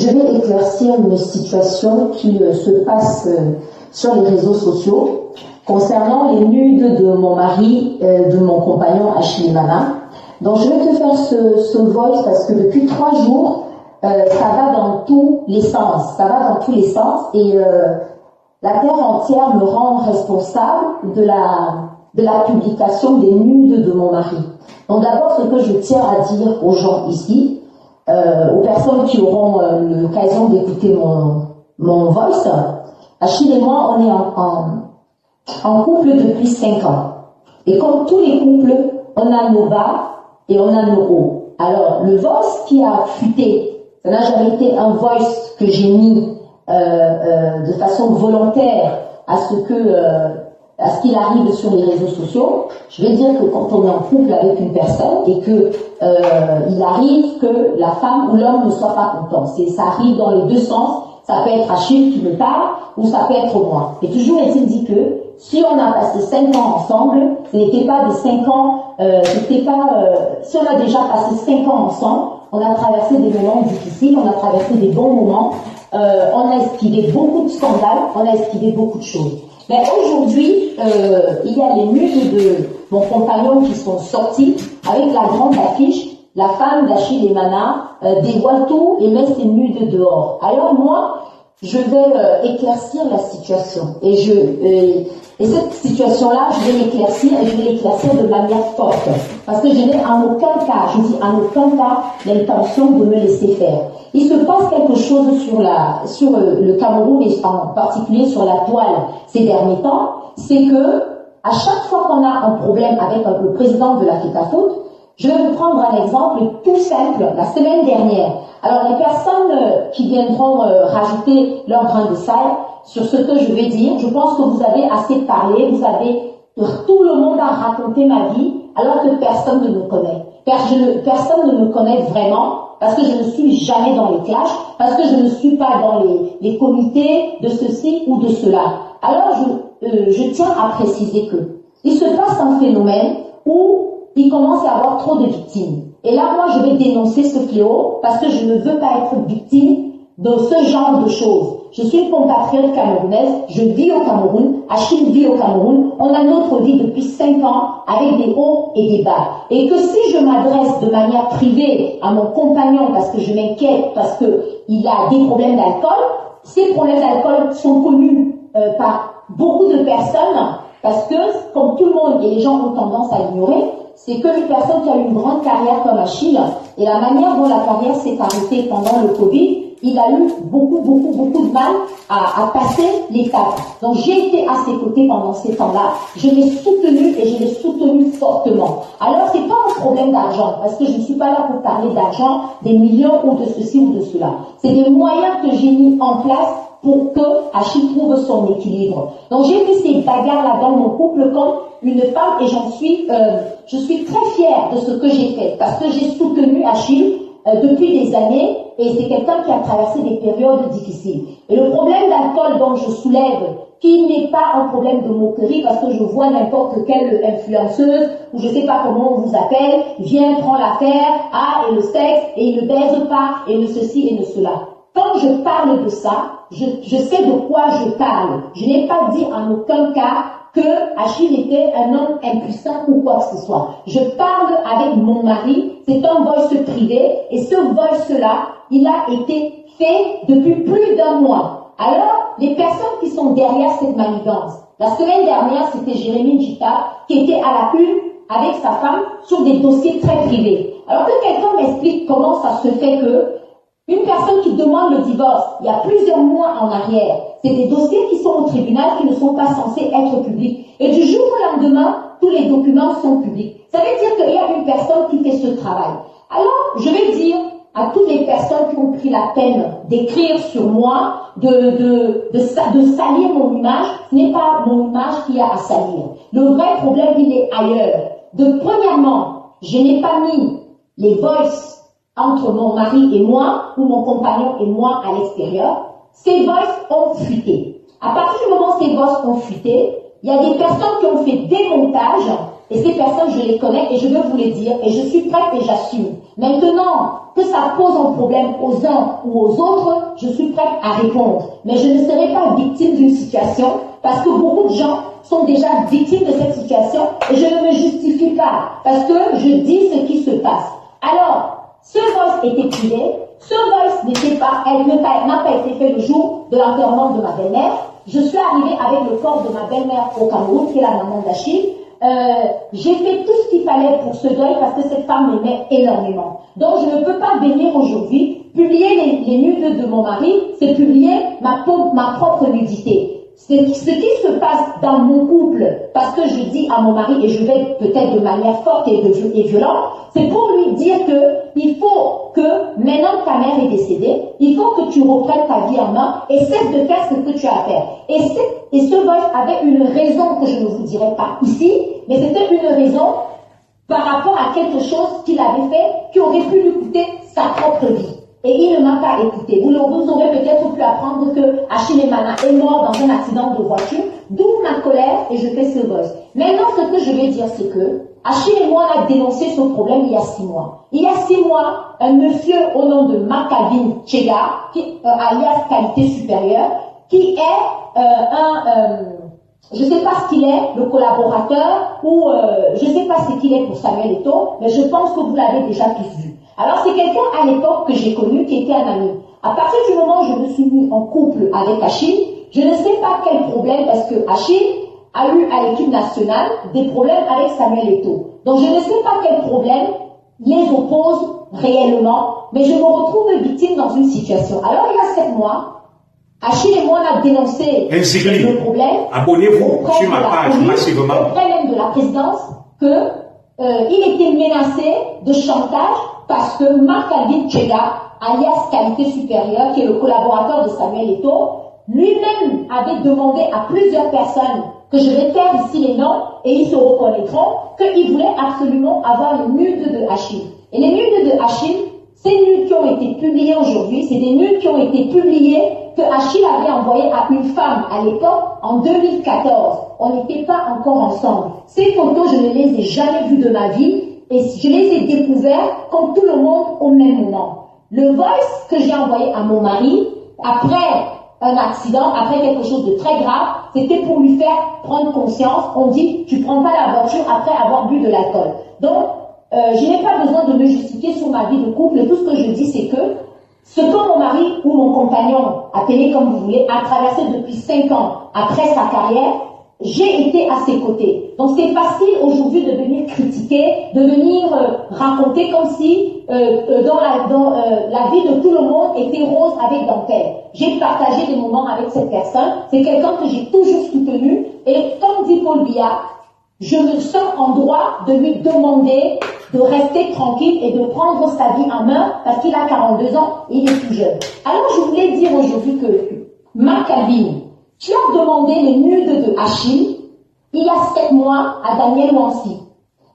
vais éclaircir une situation qui se passe sur les réseaux sociaux concernant les nudes de mon mari, de mon compagnon Achille et Mana. Donc je vais te faire ce voice parce que depuis 3 jours, ça va dans tous les sens. Ça va dans tous les sens et la terre entière me rend responsable de la publication des nudes de mon mari. Donc d'abord, ce que je tiens à dire aux gens ici, aux personnes qui auront l'occasion d'écouter mon voice, Achille et moi, on est en couple depuis 5 ans. Et comme tous les couples, on a nos bas et on a nos hauts. Alors, le voice qui a fuité, ça n'a jamais été un voice que j'ai mis de façon volontaire à ce que parce qu'il arrive sur les réseaux sociaux. Je vais dire que quand on est en couple avec une personne et que il arrive que la femme ou l'homme ne soit pas content. Ça arrive dans les deux sens. Ça peut être Achille qui me parle ou ça peut être moi. Et toujours est-il dit que si on a passé 5 ans ensemble, ce n'était pas des 5 ans, si on a déjà passé 5 ans ensemble, on a traversé des moments difficiles, on a traversé des bons moments, on a esquivé beaucoup de scandales, on a esquivé beaucoup de choses. Mais aujourd'hui, il y a les nudes de mon compagnon qui sont sortis avec la grande affiche. La femme d'Achille et Mana dévoile tout et met ses nudes dehors. Alors moi, je vais éclaircir la situation. Et cette situation-là, je vais l'éclaircir et je vais l'éclaircir de manière forte. Parce que je n'ai en aucun cas, je dis en aucun cas, l'intention de me laisser faire. Il se passe quelque chose sur le Cameroun et en particulier sur la toile ces derniers temps. C'est que à chaque fois qu'on a un problème avec le président de la FECAFOOT, je vais vous prendre un exemple tout simple, la semaine dernière. Alors, les personnes qui viendront rajouter leur grain de sel sur ce que je vais dire, je pense que vous avez assez parlé, tout le monde a raconté ma vie, alors que personne ne me connaît. Personne ne me connaît vraiment, parce que je ne suis jamais dans les clashs, parce que je ne suis pas dans les comités de ceci ou de cela. Alors, je tiens à préciser que il se passe un phénomène où il commence à y avoir trop de victimes. Et là, moi, je vais dénoncer ce fléau parce que je ne veux pas être victime de ce genre de choses. Je suis une compatriote camerounaise, je vis au Cameroun, Achille vit au Cameroun, on a notre vie depuis 5 ans avec des hauts et des bas. Et que si je m'adresse de manière privée à mon compagnon parce que je m'inquiète, parce qu'il a des problèmes d'alcool, ces problèmes d'alcool sont connus par beaucoup de personnes parce que, comme tout le monde et les gens ont tendance à ignorer, c'est qu'une personne qui a une grande carrière comme Achille, et la manière dont la carrière s'est arrêtée pendant le Covid, il a eu beaucoup de mal à passer l'étape. Donc j'ai été à ses côtés pendant ces temps-là, je l'ai soutenu et je l'ai soutenu fortement. Alors c'est pas un problème d'argent, parce que je ne suis pas là pour parler d'argent, des millions ou de ceci ou de cela. C'est des moyens que j'ai mis en place pour que Achille trouve son équilibre. Donc j'ai fait ces bagarres-là dans mon couple comme une femme et je suis très fière de ce que j'ai fait parce que j'ai soutenu Achille depuis des années et c'est quelqu'un qui a traversé des périodes difficiles. Et le problème d'alcool dont je soulève, qui n'est pas un problème de moquerie parce que je vois n'importe quelle influenceuse ou je sais pas comment on vous appelle, vient, prend l'affaire, et le sexe, et il ne baise pas, et le ceci et le cela. Quand je parle de ça, je sais de quoi je parle. Je n'ai pas dit en aucun cas que Achille était un homme impuissant ou quoi que ce soit. Je parle avec mon mari, c'est un voice privé, et ce voice-là, il a été fait depuis plus d'1 mois. Alors, les personnes qui sont derrière cette manigance, la semaine dernière, c'était Jérémy Njita qui était à la une avec sa femme sur des dossiers très privés. Alors que quelqu'un m'explique comment ça se fait que une personne qui demande le divorce, il y a plusieurs mois en arrière, c'est des dossiers qui sont au tribunal qui ne sont pas censés être publics. Et du jour au lendemain, tous les documents sont publics. Ça veut dire qu'il y a une personne qui fait ce travail. Alors, je vais dire à toutes les personnes qui ont pris la peine d'écrire sur moi, de salir mon image, ce n'est pas mon image qui a à salir. Le vrai problème, il est ailleurs. Premièrement, je n'ai pas mis les voices entre mon mari et moi, ou mon compagnon et moi à l'extérieur. Ces voices ont fuité. À partir du moment où ces voices ont fuité, il y a des personnes qui ont fait des montages, et ces personnes, je les connais et je veux vous les dire, et je suis prête et j'assume. Maintenant, que ça pose un problème aux uns ou aux autres, je suis prête à répondre. Mais je ne serai pas victime d'une situation, parce que beaucoup de gens sont déjà victimes de cette situation, et je ne me justifie pas, parce que je dis ce qui se passe. Alors, ce voice était privé, ce voice n'a pas été fait le jour de l'enterrement de ma belle-mère. Je suis arrivée avec le corps de ma belle-mère au Cameroun, qui est la maman d'Achille. J'ai fait tout ce qu'il fallait pour ce deuil parce que cette femme m'aimait énormément. Donc je ne peux pas venir aujourd'hui publier les nudes de mon mari, c'est publier ma propre nudité. ce qui se passe dans mon couple, parce que je dis à mon mari, et je vais peut-être de manière forte et violente, c'est pour lui dire que il faut que, maintenant que ta mère est décédée, il faut que tu reprennes ta vie en main et cesse de faire ce que tu as à faire. Et ce voice avait une raison que je ne vous dirai pas ici, mais c'était une raison par rapport à quelque chose qu'il avait fait qui aurait pu lui coûter sa propre vie. Et il ne m'a pas écouté. Vous aurez peut-être pu apprendre que Achille Mana est mort dans un accident de voiture, d'où ma colère et je fais ce voice. Maintenant, ce que je vais dire, c'est que Achille et moi, on a dénoncé ce problème il y a 6 mois. Il y a 6 mois, un monsieur au nom de Makavin Chega, alias Qualité Supérieure, qui est je ne sais pas ce qu'il est, le collaborateur, ou je ne sais pas ce qu'il est pour Samuel Eto'o, mais je pense que vous l'avez déjà tous vu. Alors c'est quelqu'un à l'époque que j'ai connu qui était un ami. À partir du moment où je me suis mis en couple avec Achille, je ne sais pas quel problème, parce que Achille a eu à l'équipe nationale des problèmes avec Samuel Eto'o. Donc je ne sais pas quel problème les oppose réellement, mais je me retrouve victime dans une situation. Alors il y a 7 mois, Achille et moi, on a dénoncé le problème. Abonnez-vous sur ma page massivement. Auprès même de la présidence, que il était menacé de chantage parce que Marc-Alvin Chega, alias Qualité Supérieure, qui est le collaborateur de Samuel Eto'o, lui-même avait demandé à plusieurs personnes, que je vais taire ici les noms, et ils se reconnaîtront, qu'il voulait absolument avoir les nudes de Achille. Et les nudes de Achille, ces nudes qui ont été publiées aujourd'hui, c'est des nudes qui ont été publiées que Achille avait envoyées à une femme à l'époque en 2014. On n'était pas encore ensemble. Ces photos, je ne les ai jamais vues de ma vie et je les ai découvertes comme tout le monde au même moment. Le voice que j'ai envoyé à mon mari, après un accident, après quelque chose de très grave, c'était pour lui faire prendre conscience. On dit, tu prends pas la voiture après avoir bu de l'alcool. Donc, je n'ai pas besoin de me justifier sur ma vie de couple. Tout ce que je dis, c'est que ce que mon mari ou mon compagnon, appelez comme vous voulez, a traversé depuis 5 ans après sa carrière, j'ai été à ses côtés. Donc c'est facile aujourd'hui de venir critiquer, de venir raconter comme si la vie de tout le monde était rose avec dentelle. J'ai partagé des moments avec cette personne. C'est quelqu'un que j'ai toujours soutenu. Et comme dit Paul Biya, je me sens en droit de lui demander de rester tranquille et de prendre sa vie en main parce qu'il a 42 ans et il est tout jeune. Alors je voulais dire aujourd'hui que Marc Alvin, tu as demandé les nudes de Achille il y a 7 mois à Daniel Wansi.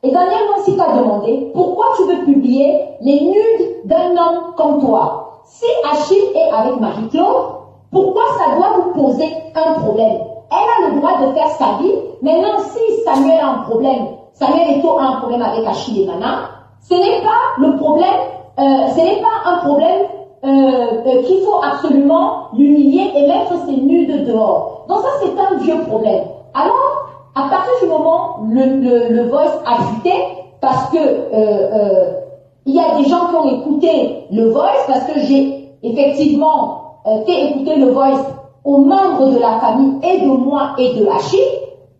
Et Daniel Wansi t'a demandé pourquoi tu veux publier les nudes d'un homme comme toi. Si Achille est avec Marie-Claude, pourquoi ça doit vous poser un problème? Elle a le droit de faire sa vie. Maintenant, si Samuel a un problème, Samuel Eto'o a un problème avec Achille et Mana, ce n'est pas le problème, ce n'est pas un problème qu'il faut absolument l'humilier et mettre ses nudes dehors. Donc ça, c'est un vieux problème. Alors, à partir du moment où le voice a fuité, parce que il y a des gens qui ont écouté le voice, parce que j'ai effectivement fait écouter le voice aux membres de la famille et de moi et de Achille,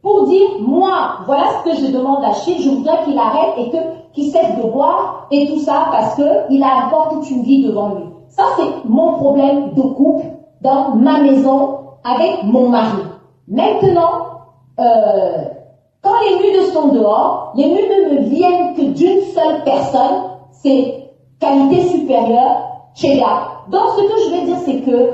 pour dire, moi, voilà ce que je demande à Achille, je voudrais qu'il arrête et qu'il cesse de boire et tout ça parce qu'il a encore toute une vie devant lui. Ça, c'est mon problème de couple dans ma maison avec mon mari. Maintenant, quand les nudes sont dehors, les nudes ne viennent que d'une seule personne, c'est Qualité Supérieure, Chega. Donc, ce que je vais dire, c'est que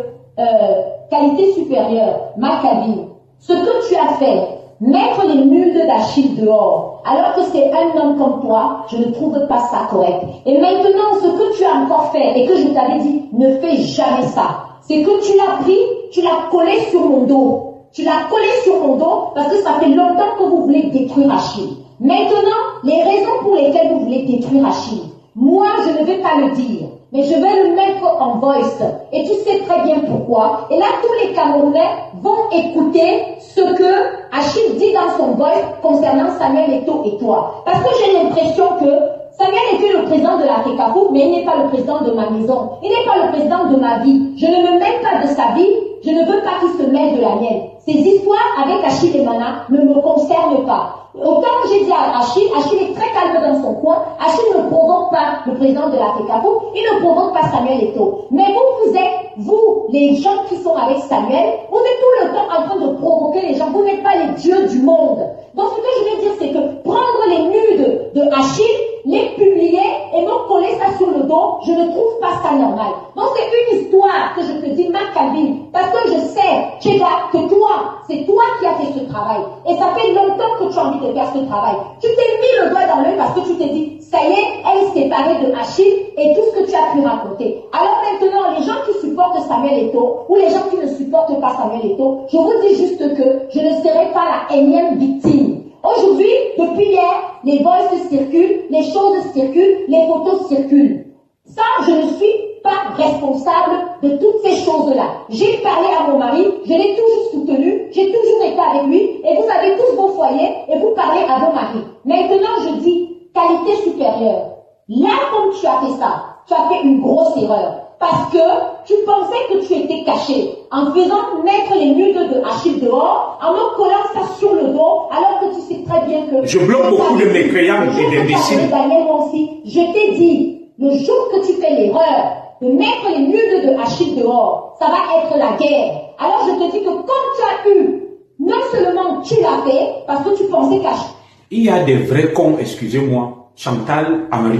Qualité Supérieure, Maccabi, ce que tu as fait, mettre les nudes d'Achille dehors, alors que c'est un homme comme toi, je ne trouve pas ça correct. Et maintenant, ce que tu as encore fait, et que je t'avais dit, ne fais jamais ça, c'est que tu l'as pris, tu l'as collé sur mon dos. Tu l'as collé sur mon dos parce que ça fait longtemps que vous voulez détruire Achille. Maintenant, les raisons pour lesquelles vous voulez détruire Achille, moi, je ne vais pas le dire, mais je vais le mettre en voice. Et tu sais très bien pourquoi. Et là, tous les Camerounais vont écouter ce que Achille dit dans son voice concernant Samuel Eto'o et toi. Parce que j'ai l'impression que Samuel était le président de la FECAFOO, mais il n'est pas le président de ma maison. Il n'est pas le président de ma vie. Je ne me mêle pas de sa vie. Je ne veux pas qu'il se mêle de la mienne. Ces histoires avec Achille et Mana ne me concernent pas. Autant que j'ai dit à Achille, Achille est très calme dans son coin. Achille ne provoque pas le président de la FECAFO, il ne provoque pas Samuel Eto'o. Mais vous êtes, vous, les gens qui sont avec Samuel, vous êtes tout le temps en train de provoquer les gens. Vous n'êtes pas les dieux du monde. Donc ce que je veux dire, c'est que prendre les nudes de Achille, les publier et me coller ça sur le dos, je ne trouve pas ça normal. Donc c'est une histoire que je te dis, Marc Calvin, parce que je sais, Tchega, que toi, c'est toi qui as fait ce travail. Et ça fait longtemps que tu as envie de faire ce travail. Tu t'es mis le doigt dans l'œil parce que tu t'es dit, ça y est, elle est séparée de Achille et tout ce que tu as pu raconter. Alors maintenant, les gens qui supportent Samuel Eto'o ou les gens qui ne supportent pas Samuel Eto'o, je vous dis juste que je ne serai pas la énième victime. Aujourd'hui, depuis hier, les voices circulent, les choses circulent, les photos circulent. Ça, je ne suis pas responsable de toutes ces choses-là. J'ai parlé à mon mari, je l'ai toujours soutenu, j'ai toujours été avec lui, et vous avez tous vos foyers, et vous parlez à vos maris. Maintenant, je dis, qualité supérieure. Là, comme tu as fait ça, tu as fait une grosse erreur. Parce que tu pensais que tu étais caché en faisant mettre les nudes de Achille dehors, en me collant ça sur le dos, alors que tu sais très bien que... Je bloque beaucoup de mes créants et d'imbéciles. Daniel aussi, je t'ai dit, le jour que tu fais l'erreur de mettre les nudes de Achille dehors, ça va être la guerre. Alors je te dis que comme tu as eu, non seulement tu l'as fait, parce que tu pensais qu'Achille... Il y a des vrais cons, excusez-moi, Chantal Amari.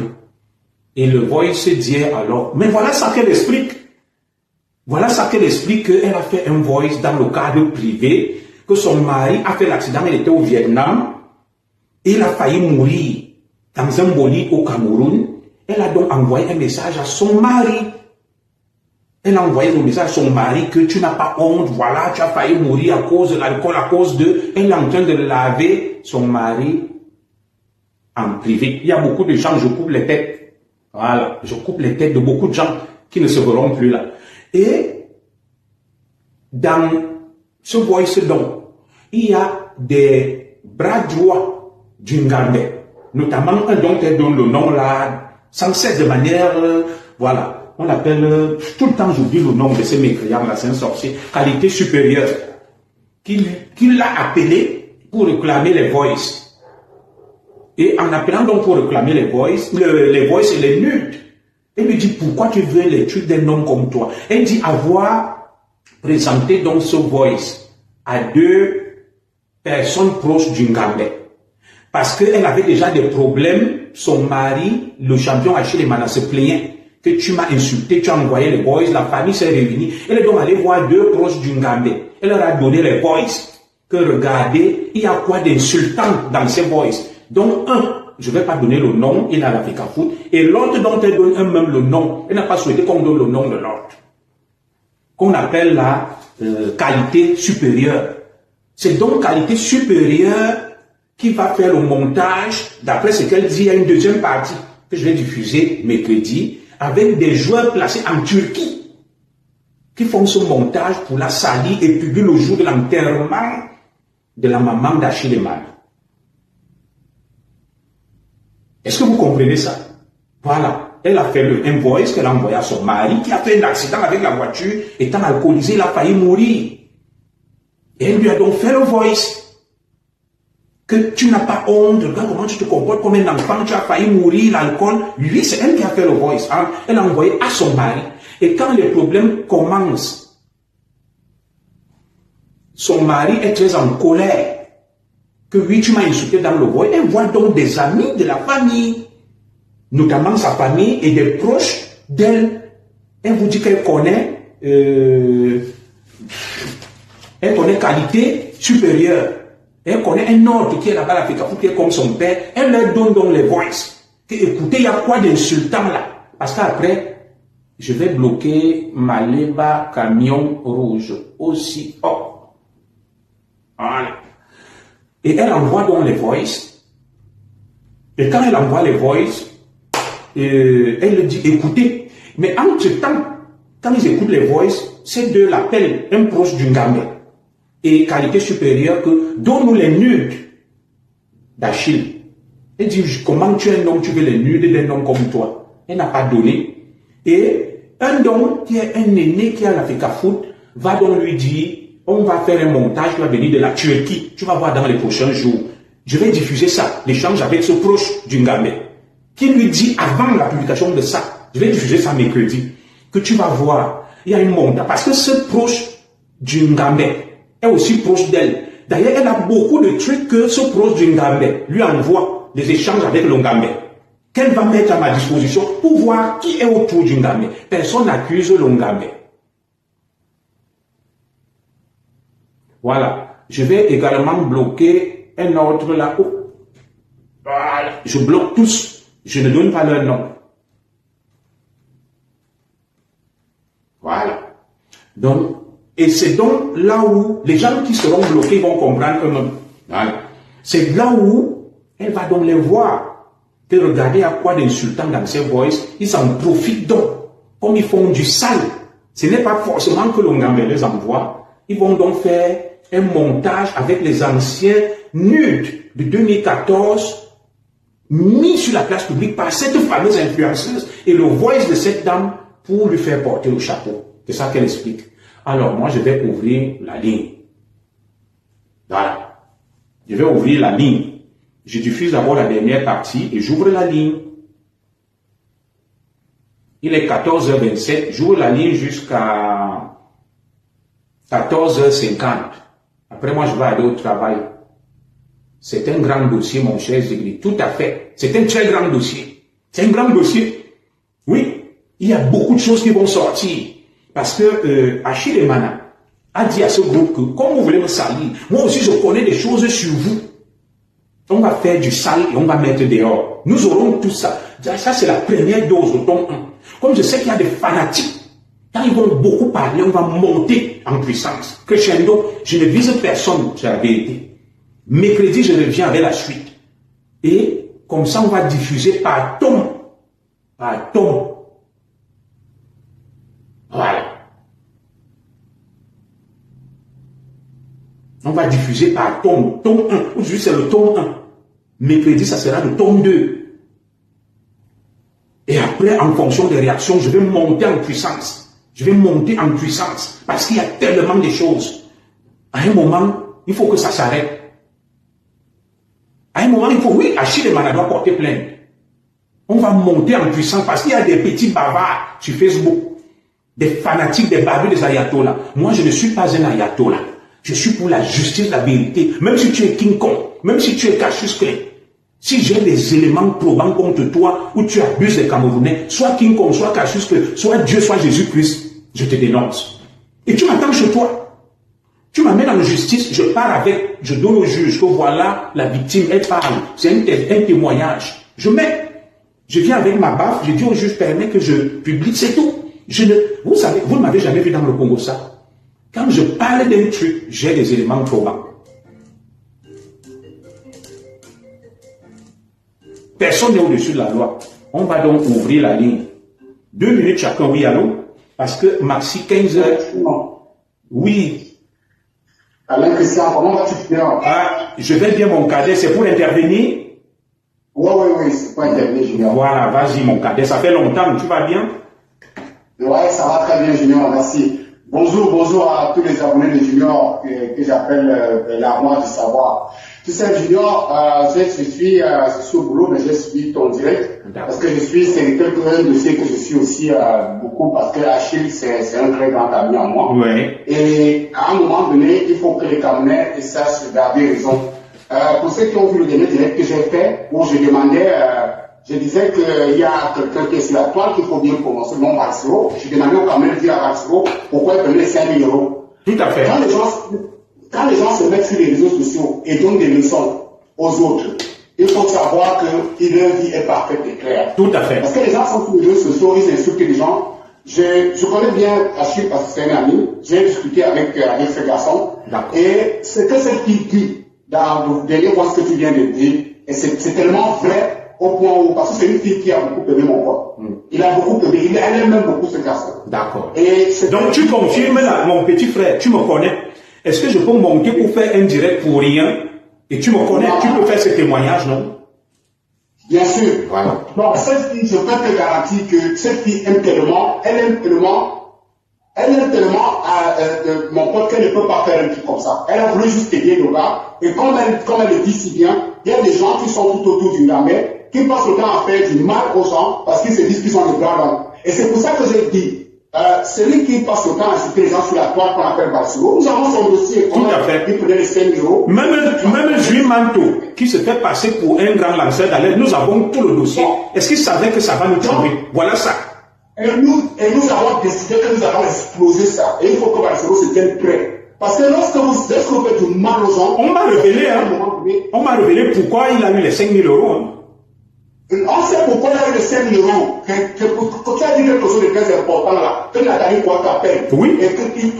Et le voice dit alors, mais voilà ça qu'elle explique. Voilà ça qu'elle explique qu'elle a fait un voice dans le cadre privé, que son mari a fait l'accident, elle était au Vietnam, et il a failli mourir dans un bolide au Cameroun. Elle a donc envoyé un message à son mari. Elle a envoyé le message à son mari que tu n'as pas honte, voilà, tu as failli mourir à cause de l'alcool, à cause de... Elle est en train de laver son mari en privé. Il y a beaucoup de gens, je coupe les têtes. Voilà, je coupe les têtes de beaucoup de gens qui ne se verront plus là. Et dans ce voice don, il y a des bras droits du Ngambais, notamment un dont elle donne le nom là, sans cesse de manière, voilà, on l'appelle, tout le temps j'oublie le nom de ces mécréants là, c'est un sorcier, qualité supérieure, qui l'a appelé pour réclamer les voices. Et en appelant donc pour réclamer les voices et les nudes, elle lui dit pourquoi tu veux les trucs d'un homme comme toi. Elle dit avoir présenté donc ce voice à deux personnes proches du Ngambais. Parce qu'elle avait déjà des problèmes, son mari, le champion Achille Mana se plaignait que tu m'as insulté, tu as envoyé les voices, la famille s'est réunie. Elle est donc allée voir deux proches du Ngambais. Elle leur a donné les voices. Que regardez, il y a quoi d'insultant dans ces voices. Donc, un, je ne vais pas donner le nom, il n'a la FECAFO, et l'autre dont elle donne un même le nom, elle n'a pas souhaité qu'on donne le nom de l'autre, qu'on appelle la qualité supérieure. C'est donc qualité supérieure qui va faire le montage, d'après ce qu'elle dit, il y a une deuxième partie que je vais diffuser mercredi, avec des joueurs placés en Turquie, qui font ce montage pour la salir et publier le jour de l'enterrement de la maman d'Achille Mana. Est-ce que vous comprenez ça? Voilà. Elle a fait le invoice qu'elle a envoyé à son mari qui a fait un accident avec la voiture, étant alcoolisé, il a failli mourir. Et elle lui a donc fait le voice. Que tu n'as pas honte, regarde comment tu te comportes comme un enfant, tu as failli mourir, l'alcool. Lui, c'est elle qui a fait le voice. Hein? Elle a envoyé à son mari. Et quand les problèmes commencent, son mari est très en colère. Que oui, tu m'as insulté dans le voice. Elle voit donc des amis de la famille, notamment sa famille et des proches d'elle. Elle vous dit qu'elle connaît qualité supérieure. Elle connaît un autre qui est là-bas à la FECAFO, qui est comme son père. Elle leur donne donc les voices. Écoutez, il y a quoi d'insultant là? Parce qu'après, je vais bloquer Maleba Camion Rouge aussi. Oh. Voilà. Et elle envoie donc les voices. Et quand elle envoie les voices, elle dit, écoutez. Mais entre-temps, quand ils écoutent les voices, ces deux l'appellent un proche du Ngambais. Et qualité supérieure que, donne-nous les nudes d'Achille. Elle dit, comment tu es un homme, tu veux les nudes d'un homme comme toi? Elle n'a pas donné. Et un homme qui est un aîné qui a la FECAFO va donc lui dire, on va faire un montage qui va venir de la Turquie. Tu vas voir dans les prochains jours. Je vais diffuser ça, l'échange avec ce proche du Ngambé, qui lui dit avant la publication de ça, je vais diffuser ça mercredi, que tu vas voir, il y a une montage. Parce que ce proche du Ngambé est aussi proche d'elle. D'ailleurs, elle a beaucoup de trucs que ce proche du Ngambé lui envoie, des échanges avec le Ngambé, qu'elle va mettre à ma disposition pour voir qui est autour du Ngambé. Personne n'accuse le Ngambé. Voilà. Je vais également bloquer un autre là-haut. Voilà. Je bloque tous. Je ne donne pas leur nom. Voilà. Donc, et c'est donc là où les gens qui seront bloqués vont comprendre eux-mêmes. Voilà. C'est là où elle va donc les voir. Que regardez à quoi d'insultant dans ces voices, ils en profitent donc. Comme ils font du sale. Ce n'est pas forcément que le Ngambé les envoie. Ils vont donc faire un montage avec les anciens nudes de 2014 mis sur la place publique par cette fameuse influenceuse et le voice de cette dame pour lui faire porter le chapeau. C'est ça qu'elle explique. Alors moi je vais ouvrir la ligne. Voilà. Je vais ouvrir la ligne. Je diffuse d'abord la dernière partie et j'ouvre la ligne. Il est 14h27. J'ouvre la ligne jusqu'à 14h50. Après, moi, je vais aller au travail. C'est un grand dossier, mon cher Zigri. Tout à fait. C'est un très grand dossier. C'est un grand dossier. Oui. Il y a beaucoup de choses qui vont sortir. Parce que Achille Emana a dit à ce groupe que, comme vous voulez me salir, moi aussi, je connais des choses sur vous. On va faire du sale et on va mettre dehors. Nous aurons tout ça. Ça, c'est la première dose de tome 1. Comme je sais qu'il y a des fanatiques, quand ils vont beaucoup parler, on va monter en puissance. Crescendo, je ne vise personne, c'est la vérité. Mercredi, je reviens avec la suite. Et comme ça, on va diffuser par tome. Par tome. Voilà. On va diffuser par tome. Tome 1. Aujourd'hui, c'est le tome 1. Mercredi, ça sera le tome 2. Et après, en fonction des réactions, je vais monter en puissance. Je vais monter en puissance. Parce qu'il y a tellement de choses. À un moment, il faut que ça s'arrête. À un moment, il faut, oui, Achille Emana doit porter plainte. On va monter en puissance parce qu'il y a des petits bavards sur Facebook. Des fanatiques, des barbus, des ayatollahs. Moi, je ne suis pas un ayatollah. Je suis pour la justice, la vérité. Même si tu es King Kong, même si tu es Cassius Clay. Si j'ai des éléments probants contre toi, où tu abuses des Camerounais, soit King Kong, soit Cassius Clay, soit Dieu, soit Jésus-Christ, je te dénonce. Et tu m'attends chez toi. Tu m'amènes en justice, je pars avec, je donne au juge que voilà, la victime, elle parle. C'est un témoignage. Je viens avec ma baffe, je dis au juge, permets que je publie, c'est tout. Vous savez, vous ne m'avez jamais vu dans le Congo ça. Quand je parle d'un truc, j'ai des éléments probants. Personne n'est au-dessus de la loi. On va donc ouvrir la ligne. 2 minutes chacun, oui, allô? Parce que Maxi, 15 heures. Oui. Alain Christian, comment vas-tu bien? Ah, je vais bien, mon cadet, c'est pour intervenir? Oui, c'est pour intervenir, Junior. Voilà, vas-y, mon cadet, ça fait longtemps, tu vas bien? Ouais, ça va très bien, Junior, merci. Bonjour à tous les abonnés de Junior que j'appelle l'armoire du savoir. Tu sais, Junior, je suis au boulot, mais j'ai suivi ton direct. Parce que c'est un dossier que je suis aussi beaucoup, parce que Achille, c'est un très grand ami à moi. Ouais. Et à un moment donné, il faut que les Camerounais sachent garder raison. Pour ceux qui ont vu le dernier direct que j'ai fait, où je demandais, je disais qu'il y a quelqu'un qui est sur la toile qu'il faut bien prononcer, non Vaxiro. Je demandais au Camerounais de dire à Vaxiro pourquoi il prenait 5 000 euros. Tout à fait. Quand les gens se mettent sur les réseaux sociaux et donnent des leçons aux autres, il faut savoir que leur vie est parfaite et claire. Tout à fait. Parce que les gens sont sur les réseaux sociaux, ils insultent les gens. Je connais bien Achille parce que c'est un ami. J'ai discuté avec ce garçon. Et ce que cette fille dit dans le dernier point que tu viens de dire, et c'est tellement vrai au point où, parce que c'est une fille qui a beaucoup aimé mon pote. Il a beaucoup aimé, elle aime même beaucoup ce garçon. D'accord. Donc tu confirmes là, mon petit frère, tu me connais. Est-ce que je peux monter pour faire un direct pour rien? Et tu me connais, tu peux faire ce témoignage, non? Bien sûr. Voilà. Donc cette fille, je peux te garantir que cette fille aime tellement, elle aime tellement Elle aime tellement mon pote qu'elle ne peut pas faire un truc comme ça. Elle a voulu juste aider le gars. Et comme elle le dit si bien, il y a des gens qui sont tout autour du gamet, qui passent le temps à faire du mal aux gens parce qu'ils se disent qu'ils sont des grands hommes. Et c'est pour ça que j'ai dit, celui qui passe le temps à insulter les gens sur la toile qu'on appelle Barcelone, nous avons son dossier. Tout à fait. Il prenait les 5 euros. Même Jules Manto, qui se fait passer pour un grand lanceur d'alerte, nous avons tout le dossier. Est-ce qu'il savait que ça va nous tuer? Voilà ça. Et nous avons décidé que nous allons exploser ça. Et il faut que Barcelone se tienne prêt. Parce que lorsque vous faites du mal aux gens, on m'a révélé pourquoi il a eu les 5 000 euros. Hein. On sait pourquoi il a eu les 5 000 euros. Quand tu as dit quelque chose de très important là, que Nathalie quoi t'appelle. Oui. Et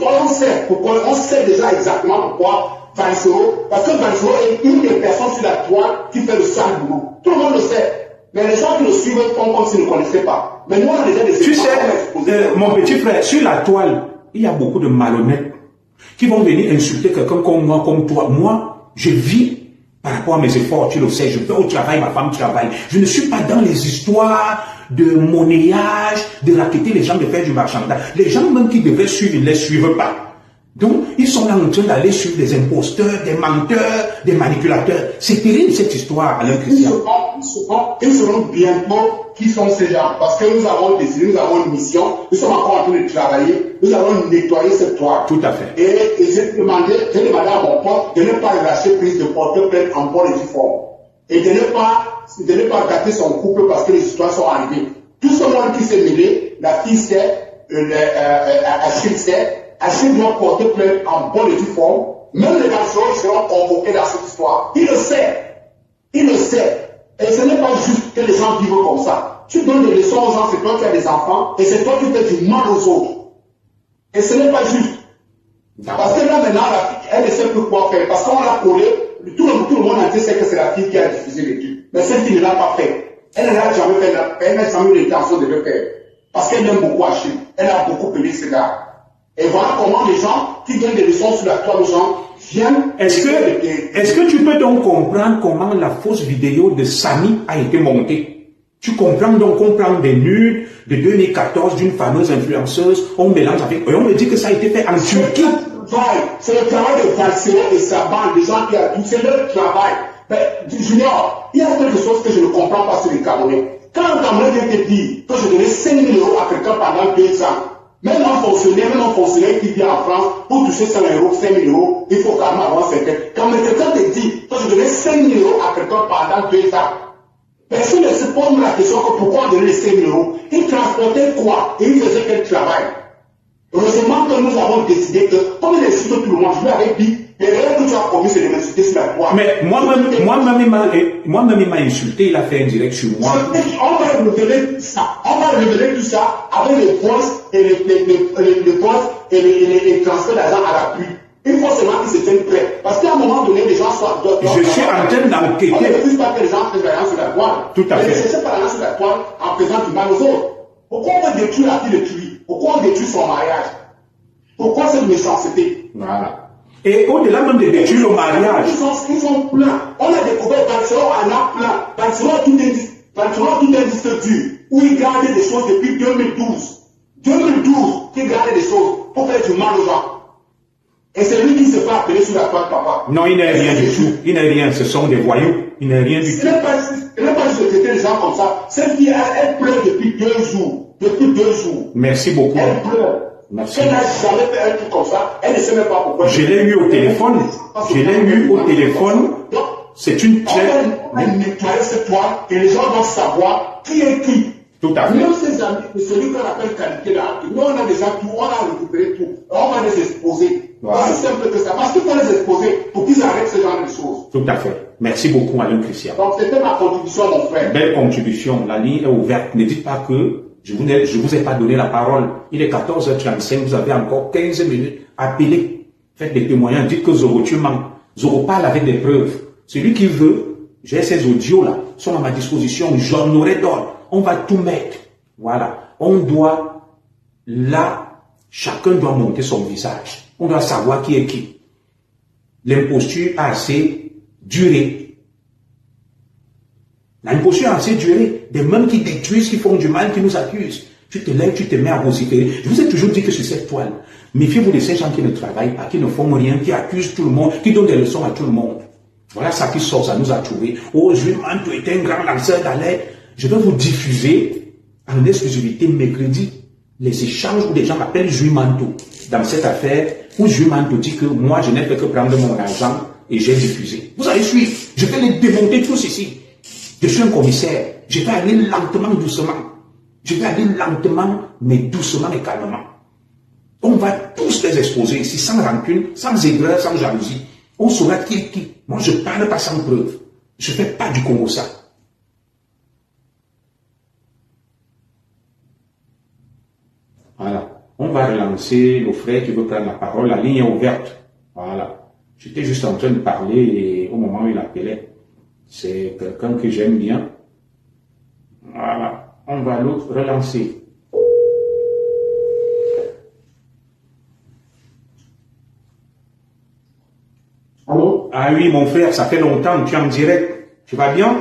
on sait pourquoi, on sait déjà exactement pourquoi Barcelone, parce que Barcelone est une des personnes sur la toile qui fait le sale boulot. Tout le monde le sait. Mais les gens qui le suivent font comme s'ils ne connaissaient pas. Mais nous, on a déjà des... Tu sais, mon petit frère, sur la toile, il y a beaucoup de malhonnêtes qui vont venir insulter quelqu'un comme moi, comme toi. Moi, je vis par rapport à mes efforts, tu le sais, je vais au travail, ma femme travaille. Je ne suis pas dans les histoires de monnayage, de racketter les gens, de faire du marchandage. Les gens même qui devaient suivre, ils ne les suivent pas. Donc, ils sont là en train d'aller suivre des imposteurs, des menteurs, des manipulateurs. C'est terrible cette histoire, Alain Christian. Ils seront bientôt qui sont ces gens. Parce que nous avons décidé, nous avons une mission, nous sommes encore en train de travailler, nous allons nettoyer cette toile. Tout à fait. Et j'ai demandé à mon pote de ne pas lâcher prise, de porter plainte en bonne et due forme. Et de ne pas gâter son couple parce que les histoires sont arrivées. Tout ce monde qui s'est mêlé, la fille sait, Achille sait, Achille doit porter plainte en bonne et due forme. Même les garçons seront convoqués dans cette histoire. Il le sait. Il le sait. Et ce n'est pas juste que les gens vivent comme ça. Tu donnes des leçons aux gens, c'est toi qui as des enfants, et c'est toi qui fais du mal aux autres. Et ce n'est pas juste. Parce que là maintenant, la fille, elle ne sait plus quoi faire. Parce qu'on l'a collé, tout le monde entier sait que c'est la fille qui a diffusé les trucs. Mais celle qui ne l'a pas fait, elle n'a jamais fait, elle n'a jamais eu l'intention de le faire. Parce qu'elle aime beaucoup Achille. Elle a beaucoup payé ce gars. Et voilà comment les gens qui donnent des leçons sur la toile aux gens viennent. Est-ce que tu peux donc comprendre comment la fausse vidéo de Samy a été montée? Tu comprends donc qu'on prend des nudes de 2014 d'une fameuse influenceuse, on mélange avec, et on me dit que ça a été fait en Turquie. C'est le travail de Barcelone et sa bande, des gens qui a tout, c'est leur travail. Mais, Junior, il y a quelque chose que je ne comprends pas sur les Camerounais. Quand un Camerounais vient te dire que je donnais 5 000 euros à quelqu'un pendant 2 ans, même un fonctionnaire qui vient en France, pour toucher 5 000 euros, il faut quand même avoir cette tête. Quand quelqu'un te dit que je donnais 5 000 euros à quelqu'un pendant 2 ans, personne ne se pose la question que pourquoi on donnait les 5 000 euros. Il transportait quoi et il faisait quel travail? Heureusement que nous avons décidé que, comme il insulte tout le monde, je lui avais dit, l'erreur que tu as commis, c'est de m'insulter sur la toile. Mais moi-même, il m'a insulté, il a fait un direct sur moi. On va révéler tout ça. On va révéler tout ça avec les postes et les transferts d'argent à la pluie. Il faut seulement qu'ils se tiennent prêts. Parce qu'à un moment donné, les gens sont... Je suis en train d'enquêter. On ne refuse pas que les gens fassent l'argent sur la toile. Tout à fait. Mais ne cherchez pas l'argent sur la toile en faisant du mal aux autres. Pourquoi on veut détruire la fille de Tui? Pourquoi on détruit son mariage? Pourquoi cette méchanceté? Voilà. Et au-delà même de détruire le mariage. Ils sont pleins. On a découvert Barcelone en a plein. Barcelone tout un disque dur où il gardait des choses depuis 2012. 2012, il gardait des choses pour faire du mal aux gens. Et c'est lui qui se fait appeler sur la toile, papa. Non, il n'est rien du tout. Il n'est rien. Ce sont des voyous. Il n'est rien du tout. Ce n'est pas juste de traiter les gens comme ça. Cette fille, elle pleure depuis 2 jours. Depuis 2 jours. Merci beaucoup. Elle pleure. Merci. Elle n'a jamais fait un truc comme ça. Elle ne sait même pas pourquoi. Je l'ai eu au téléphone. C'est une très... On va nettoyer cette toile et les gens doivent savoir qui est qui. Tout à fait. Même ces amis, celui qu'on appelle qualité là, nous on a déjà tout, on a récupéré tout. On va les exposer. Voilà. C'est simple que ça. Parce qu'il faut les exposer pour qu'ils arrêtent ce genre de choses. Tout à fait. Merci beaucoup, Alain Christian. Donc c'était ma contribution, mon frère. Belle contribution. La ligne est ouverte. Ne dites pas que je vous ai pas donné la parole. Il est 14h35. Vous avez encore 15 minutes. Appelez. Faites des témoignages. Dites que Zoro, tu mens. Zoro parle avec des preuves. Celui qui veut, j'ai ces audios-là, sont à ma disposition. J'en aurai d'autres. On va tout mettre. Voilà. On doit, là, chacun doit monter son visage. On doit savoir qui est qui. L'imposture a assez duré. L'imposture a assez duré. Des mêmes qui détruisent, qui font du mal, qui nous accusent. Tu te lèves, tu te mets à vociférer. Je vous ai toujours dit que sur cette toile, méfiez-vous de ces gens qui ne travaillent pas, qui ne font rien, qui accusent tout le monde, qui donnent des leçons à tout le monde. Voilà ça qui sort, ça nous a trouvé. Oh, Jules Manto est un grand lanceur d'alerte. Je vais vous diffuser en exclusivité mercredi les échanges où des gens m'appellent Jules Manto dans cette affaire où Jules Manto dit que moi je n'ai fait que prendre mon argent et j'ai diffusé. Vous allez suivre. Je vais les démonter tous ici. Je suis un commissaire. Je vais aller lentement, doucement. Je vais aller lentement, mais doucement et calmement. On va tous les exposer ici, sans rancune, sans aigreur, sans jalousie. On saura qui est qui. Moi, je ne parle pas sans preuve. Je ne fais pas du Congo ça. Voilà. On va relancer le frère qui veut prendre la parole. La ligne est ouverte. Voilà. J'étais juste en train de parler et au moment où il appelait, c'est quelqu'un que j'aime bien. Voilà. On va l'autre relancer. Allô? Ah oui, mon frère, ça fait longtemps, tu es en direct. Tu vas bien?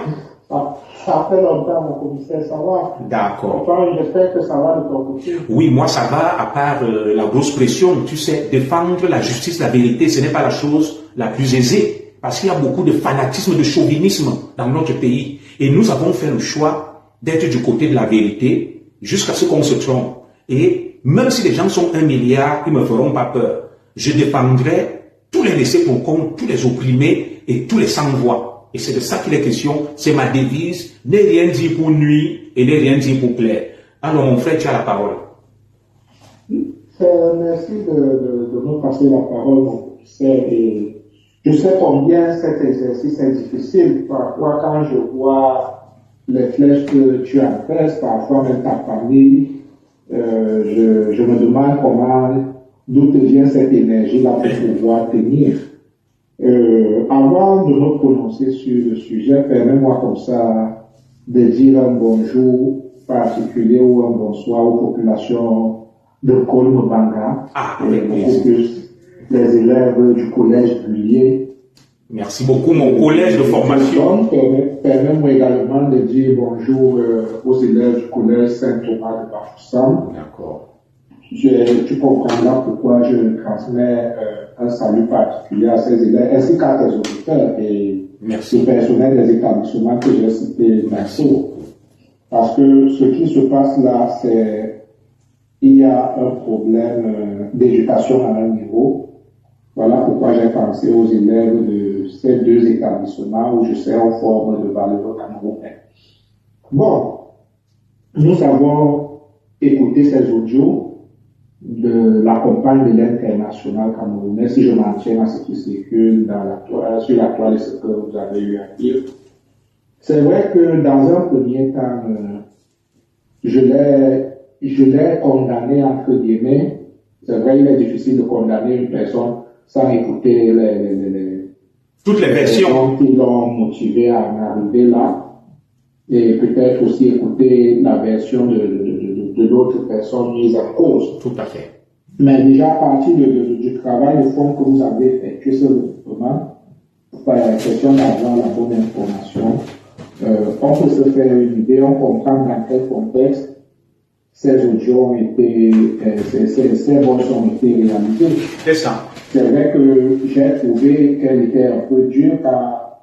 Ça fait longtemps, mon commissaire, ça va? D'accord. Enfin, j'espère que ça va de ton côté. Oui, moi ça va, à part la grosse pression. Tu sais, défendre la justice, la vérité, ce n'est pas la chose la plus aisée. Parce qu'il y a beaucoup de fanatisme, de chauvinisme dans notre pays. Et nous avons fait le choix d'être du côté de la vérité jusqu'à ce qu'on se trompe. Et même si les gens sont 1 milliard, ils ne me feront pas peur. Je défendrai tous les laissés pour compte, tous les opprimés et tous les sans-voix. Et c'est de ça qu'il est question, c'est ma devise, n'ai rien dit pour nuire et n'ai rien dit pour plaire. Alors mon frère, tu as la parole. Merci de me passer la parole, mon commissaire. Et je sais combien cet exercice est difficile. Parfois, quand je vois les flèches que tu encaisses, parfois même ta famille, je me demande d'où te vient cette énergie-là pour pouvoir tenir. Avant de me prononcer sur le sujet, permets-moi comme ça de dire un bonjour particulier ou un bonsoir aux populations de Kolmobanga et beaucoup plus les élèves du collège Bullier. Merci beaucoup, mon collège de formation. Permets-moi également de dire bonjour aux élèves du collège Saint-Thomas de Bafoussam. D'accord. Tu comprendras pourquoi je transmets un salut particulier à ces élèves, ainsi qu'à tes auditeurs et le personnel des établissements que j'ai cités. Merci. Parce que ce qui se passe là, c'est qu'il y a un problème d'éducation à un niveau. Voilà pourquoi j'ai pensé aux élèves de ces 2 établissements où je serai en forme de valeur camerounais. Bon, nous avons écouté ces audios de la campagne de l'international camerounais, si je m'en tiens à ce qui circule sur la toile et ce que vous avez eu à dire. C'est vrai que dans un premier temps, je l'ai condamné entre guillemets. C'est vrai, il est difficile de condamner une personne sans écouter toutes les versions qui l'ont motivé à en arriver là, et peut-être aussi écouter la version de l'autre personne mise en cause. Tout à fait. Mais déjà à partir du travail de fond que vous avez effectué sur le document, question d'avoir la bonne information, on peut se faire une idée, on comprend dans quel contexte ces audios ont été, ces vols ont été réalisés. C'est ça. C'est vrai que j'ai trouvé qu'elle était un peu dure car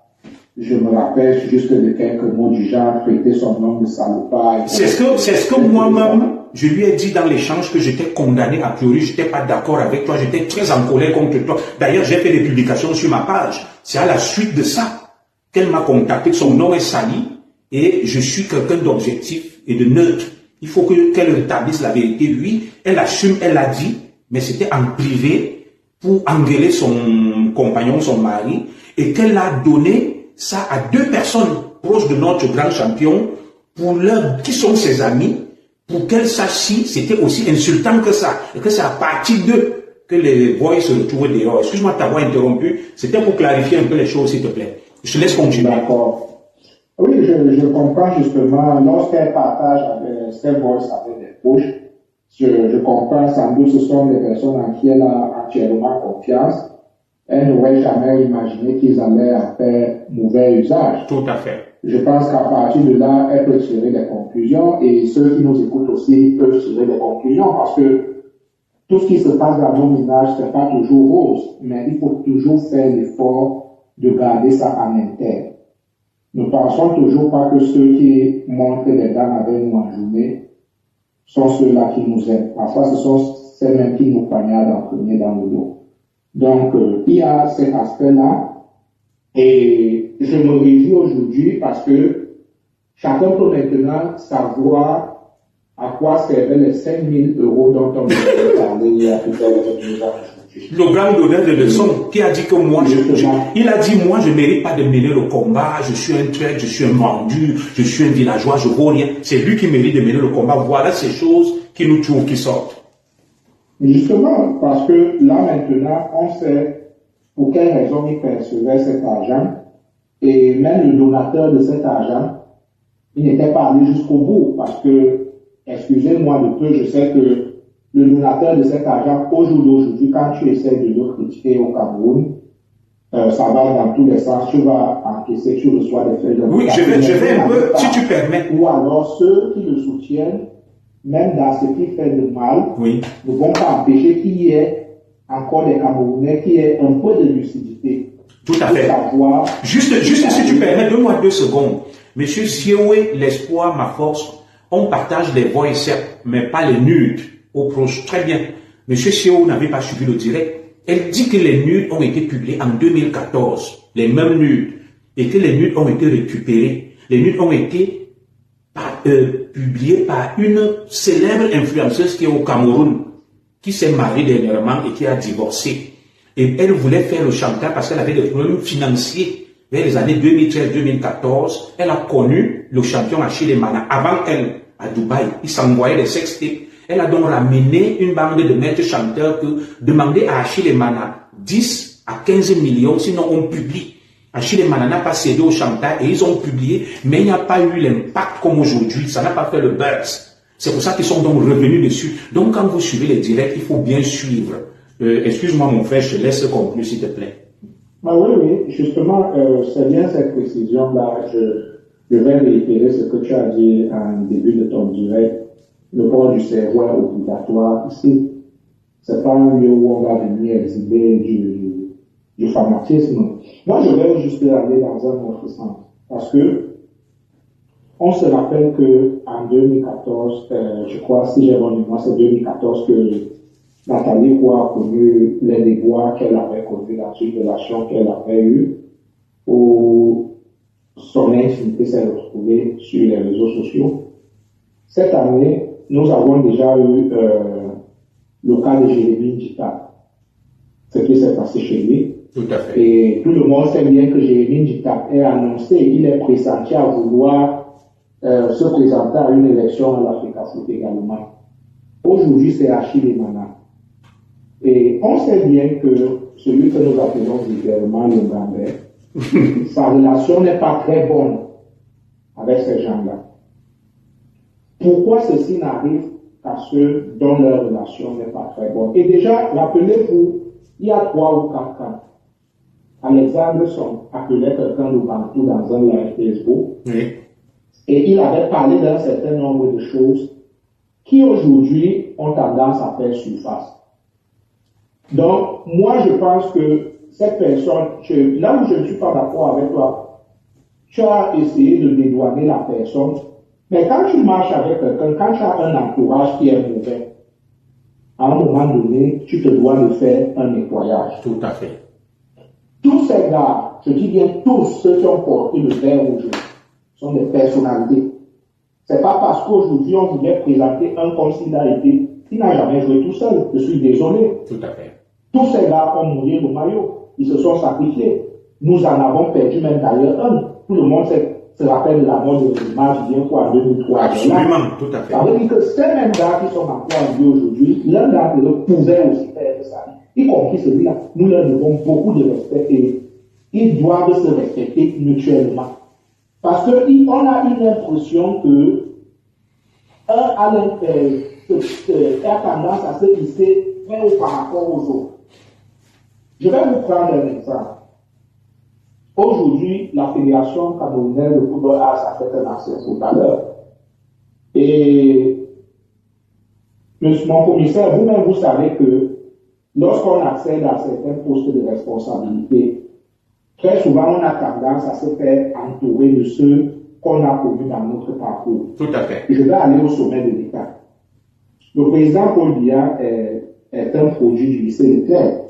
je me rappelle juste de quelques mots du genre traiter son homme de salopard. C'est ce que moi-même, je lui ai dit dans l'échange que j'étais condamné a priori, j'étais pas d'accord avec toi, j'étais très en colère contre toi. D'ailleurs, j'ai fait des publications sur ma page. C'est à la suite de ça qu'elle m'a contacté, que son nom est sali et je suis quelqu'un d'objectif et de neutre. Il faut qu'elle rétablisse la vérité. Oui, elle assume, elle l'a dit, mais c'était en privé pour engueuler son compagnon, son mari, et qu'elle a donné ça à 2 personnes proches de notre grand champion, qui sont ses amis, pour qu'elle sache si c'était aussi insultant que ça, et que c'est à partir d'eux que les boys se retrouvent dehors. Excuse-moi de t'avoir interrompu, c'était pour clarifier un peu les choses, s'il te plaît. Je te laisse continuer. D'accord. Oui, je comprends justement, lorsqu'elle partage avec ces boys avec des couches, je comprends, sans doute ce sont des personnes en qui elle a entièrement confiance. Elle n'aurait jamais imaginé qu'ils allaient en faire mauvais usage. Tout à fait. je pense qu'à partir de là, elle peut tirer des conclusions et ceux qui nous écoutent aussi peuvent tirer des conclusions parce que tout ce qui se passe dans nos ménages, c'est pas toujours rose, mais il faut toujours faire l'effort de garder ça en interne. Nous pensons toujours pas que ceux qui montrent les dents avec nous en journée sont ceux-là qui nous aiment. Parfois, ce sont ceux-mêmes qui nous poignardent en premier dans le dos. Donc, il y a cet aspect-là. Et je me réjouis aujourd'hui parce que chacun peut maintenant savoir à quoi servaient les 5 000 € dont on avait parlé il y a peut-être 2 ans aujourd'hui. Le grand donneur de leçons qui a dit que moi, il a dit, moi, je ne mérite pas de mener le combat, je suis un traître, je suis un vendu, je suis un villageois, je ne vaux rien. C'est lui qui mérite de mener le combat. Voilà ces choses qui nous trouvent, qui sortent. Justement, parce que là maintenant, on sait pour quelle raison il percevait cet argent, et même le donateur de cet argent, il n'était pas allé jusqu'au bout, parce que, excusez-moi de peu, je sais que le donateur de cet argent, au jour d'aujourd'hui, quand tu essaies de le critiquer au Cameroun, ça va dans tous les sens, tu vas encaisser, tu reçois des feuilles de... Oui, je vais un peu, si tu permets. Ou alors ceux qui le soutiennent, même dans ce qui fait de mal, oui, ne vont pas empêcher qu'il y ait encore des Camerounais qui aient un peu de lucidité. Tout à fait. Savoir juste si tu permets, donne-moi 2 secondes. Monsieur Sioué, l'espoir, ma force, on partage les voix et certes, mais pas les nudes aux proches. Très bien. Monsieur Sioué n'avait pas suivi le direct. Elle dit que les nudes ont été publiés en 2014, les mêmes nudes, et que les nudes ont été récupérés. Les nudes ont été publiés par une célèbre influenceuse qui est au Cameroun, qui s'est mariée dernièrement et qui a divorcé. Et elle voulait faire le chantage parce qu'elle avait des problèmes financiers. Vers les années 2013-2014, elle a connu le champion Achille Mana. Avant elle, à Dubaï, il s'envoyait des sextapes. Elle a donc ramené une bande de maîtres chanteurs que demander à Achille Mana 10 à 15 millions, sinon on publie. Achille Mana n'a pas cédé au chantage et ils ont publié, mais il n'y a pas eu l'impact comme aujourd'hui. Ça n'a pas fait le buzz. C'est pour ça qu'ils sont donc revenus dessus. Donc, quand vous suivez les directs, il faut bien suivre. Excuse-moi, mon frère, je te laisse conclure, s'il te plaît. Ah oui, justement, c'est bien cette précision-là. Je vais réitérer ce que tu as dit en début de ton direct. Le port du cerveau est obligatoire ici. C'est pas un lieu où on va venir exhiber du fanatisme. Moi, je vais juste aller dans un autre sens. Parce que on se rappelle que en 2014, je crois, si j'ai bonne mémoire, c'est 2014 que Nathalie Roy a connu les déboires qu'elle avait connus, la relation qu'elle avait eue, où son intimité s'est retrouvée sur les réseaux sociaux. Cette année, nous avons déjà eu le cas de Jérémie Djita, ce qui s'est passé chez lui. Tout à fait. Et tout le monde sait bien que Jérémie Djita est annoncé, il est pressenti à vouloir se présenter à une élection à l'Africa Foot également. Aujourd'hui, c'est Achille Mana. Et on sait bien que celui que nous appelons vulgairement le Gambais, sa relation n'est pas très bonne avec ces gens-là. Pourquoi ceci n'arrive qu'à ceux dont leur relation n'est pas très bonne? Et déjà, rappelez-vous, il y a 3 ou 4 ans, Alexandre Son appelait quelqu'un de Bantou dans un live Facebook. Oui. Et il avait parlé d'un certain nombre de choses qui aujourd'hui ont tendance à faire surface. Donc, moi je pense que cette personne, là où je ne suis pas d'accord avec toi, tu as essayé de dédouaner la personne, mais quand tu marches avec quelqu'un, quand tu as un entourage qui est mauvais, à un moment donné, tu te dois de faire un nettoyage. Tout à fait. Tous ces gars, je dis bien tous ceux qui ont porté le vert rouge, sont des personnalités. C'est pas parce qu'aujourd'hui on voulait présenter un comme s'il a été, il n'a jamais joué tout seul. Je suis désolé. Tout à fait. Tous ces gars ont mouillé le maillot. Ils se sont sacrifiés. Nous en avons perdu même d'ailleurs un. Tout le monde se rappelle la mort de l'image bien quoi en 2003. Absolument, tout à fait. Ça veut dire que ces mêmes gars qui sont encore en vie aujourd'hui, l'un d'entre eux pouvait aussi faire ça. Y compris celui-là. Nous leur devons beaucoup de respect et ils doivent se respecter mutuellement. Parce qu'on a une impression que un a tendance à se hisser par rapport aux autres. Je vais vous prendre un exemple. Aujourd'hui, la Fédération camerounaise de football a sa fête un ancien footballeur. Et mon commissaire, vous-même, vous savez que lorsqu'on accède à certains postes de responsabilité, très souvent, on a tendance à se faire entourer de ceux qu'on a connus dans notre parcours. Tout à fait. Je vais aller au sommet de l'État. Le président Paul Biya est un produit du lycée Leclerc.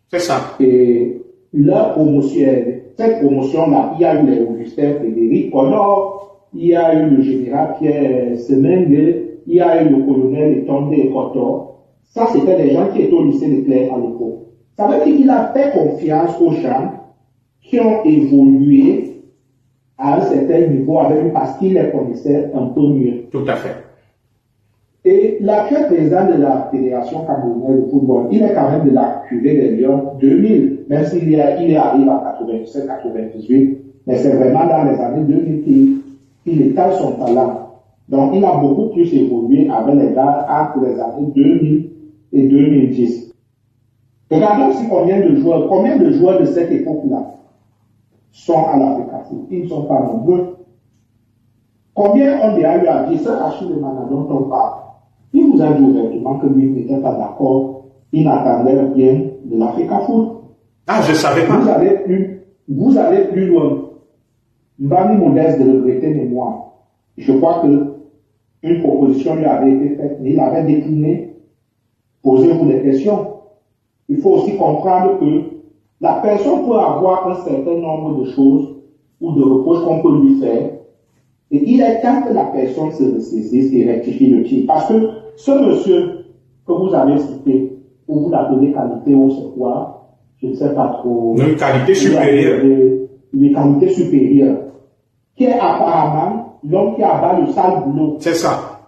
C'est ça. Et leur promotion, cette promotion-là, il y a eu les Augustin Frédéric Connor, il y a eu le général Pierre Semengue, il y a eu le colonel Etonde Kotor. Ça, c'était des gens qui étaient au lycée Leclerc à l'époque. Ça veut dire qu'il a fait confiance aux gens qui ont évolué à un certain niveau avec lui parce qu'il les connaissait un peu mieux. Tout à fait. Et l'actuel président de la Fédération camerounaise de football, il est quand même de la cuvée des Lions 2000, même s'il est arrivé en 97-98, mais c'est vraiment dans les années 2000 qu'il étale son talent. Donc il a beaucoup plus évolué avec les gars entre les années 2000 et 2010. Regardons aussi combien de joueurs de cette époque-là sont à l'Africa Foot. Ils ne sont pas nombreux. Combien ont déjà eu à dire ça, Achille Lemana dont on parle? Il vous a dit ouvertement que lui n'était pas d'accord. Il n'attendait rien de l'Africa Foot. Ah, je ne savais pas. Vous allez plus loin. Mbami Modeste de regretter mémoire. Je crois que une proposition lui avait été faite, mais il avait décliné. Posez-vous des questions. Il faut aussi comprendre que la personne peut avoir un certain nombre de choses ou de reproches qu'on peut lui faire. Et il est temps que la personne se ressaisisse et rectifie le tir. Parce que ce monsieur que vous avez cité, ou vous l'appelez qualité ou c'est quoi, je ne sais pas trop. Une qualité supérieure. Une qualité supérieure. Qui est apparemment l'homme qui abat le sale boulot. C'est ça.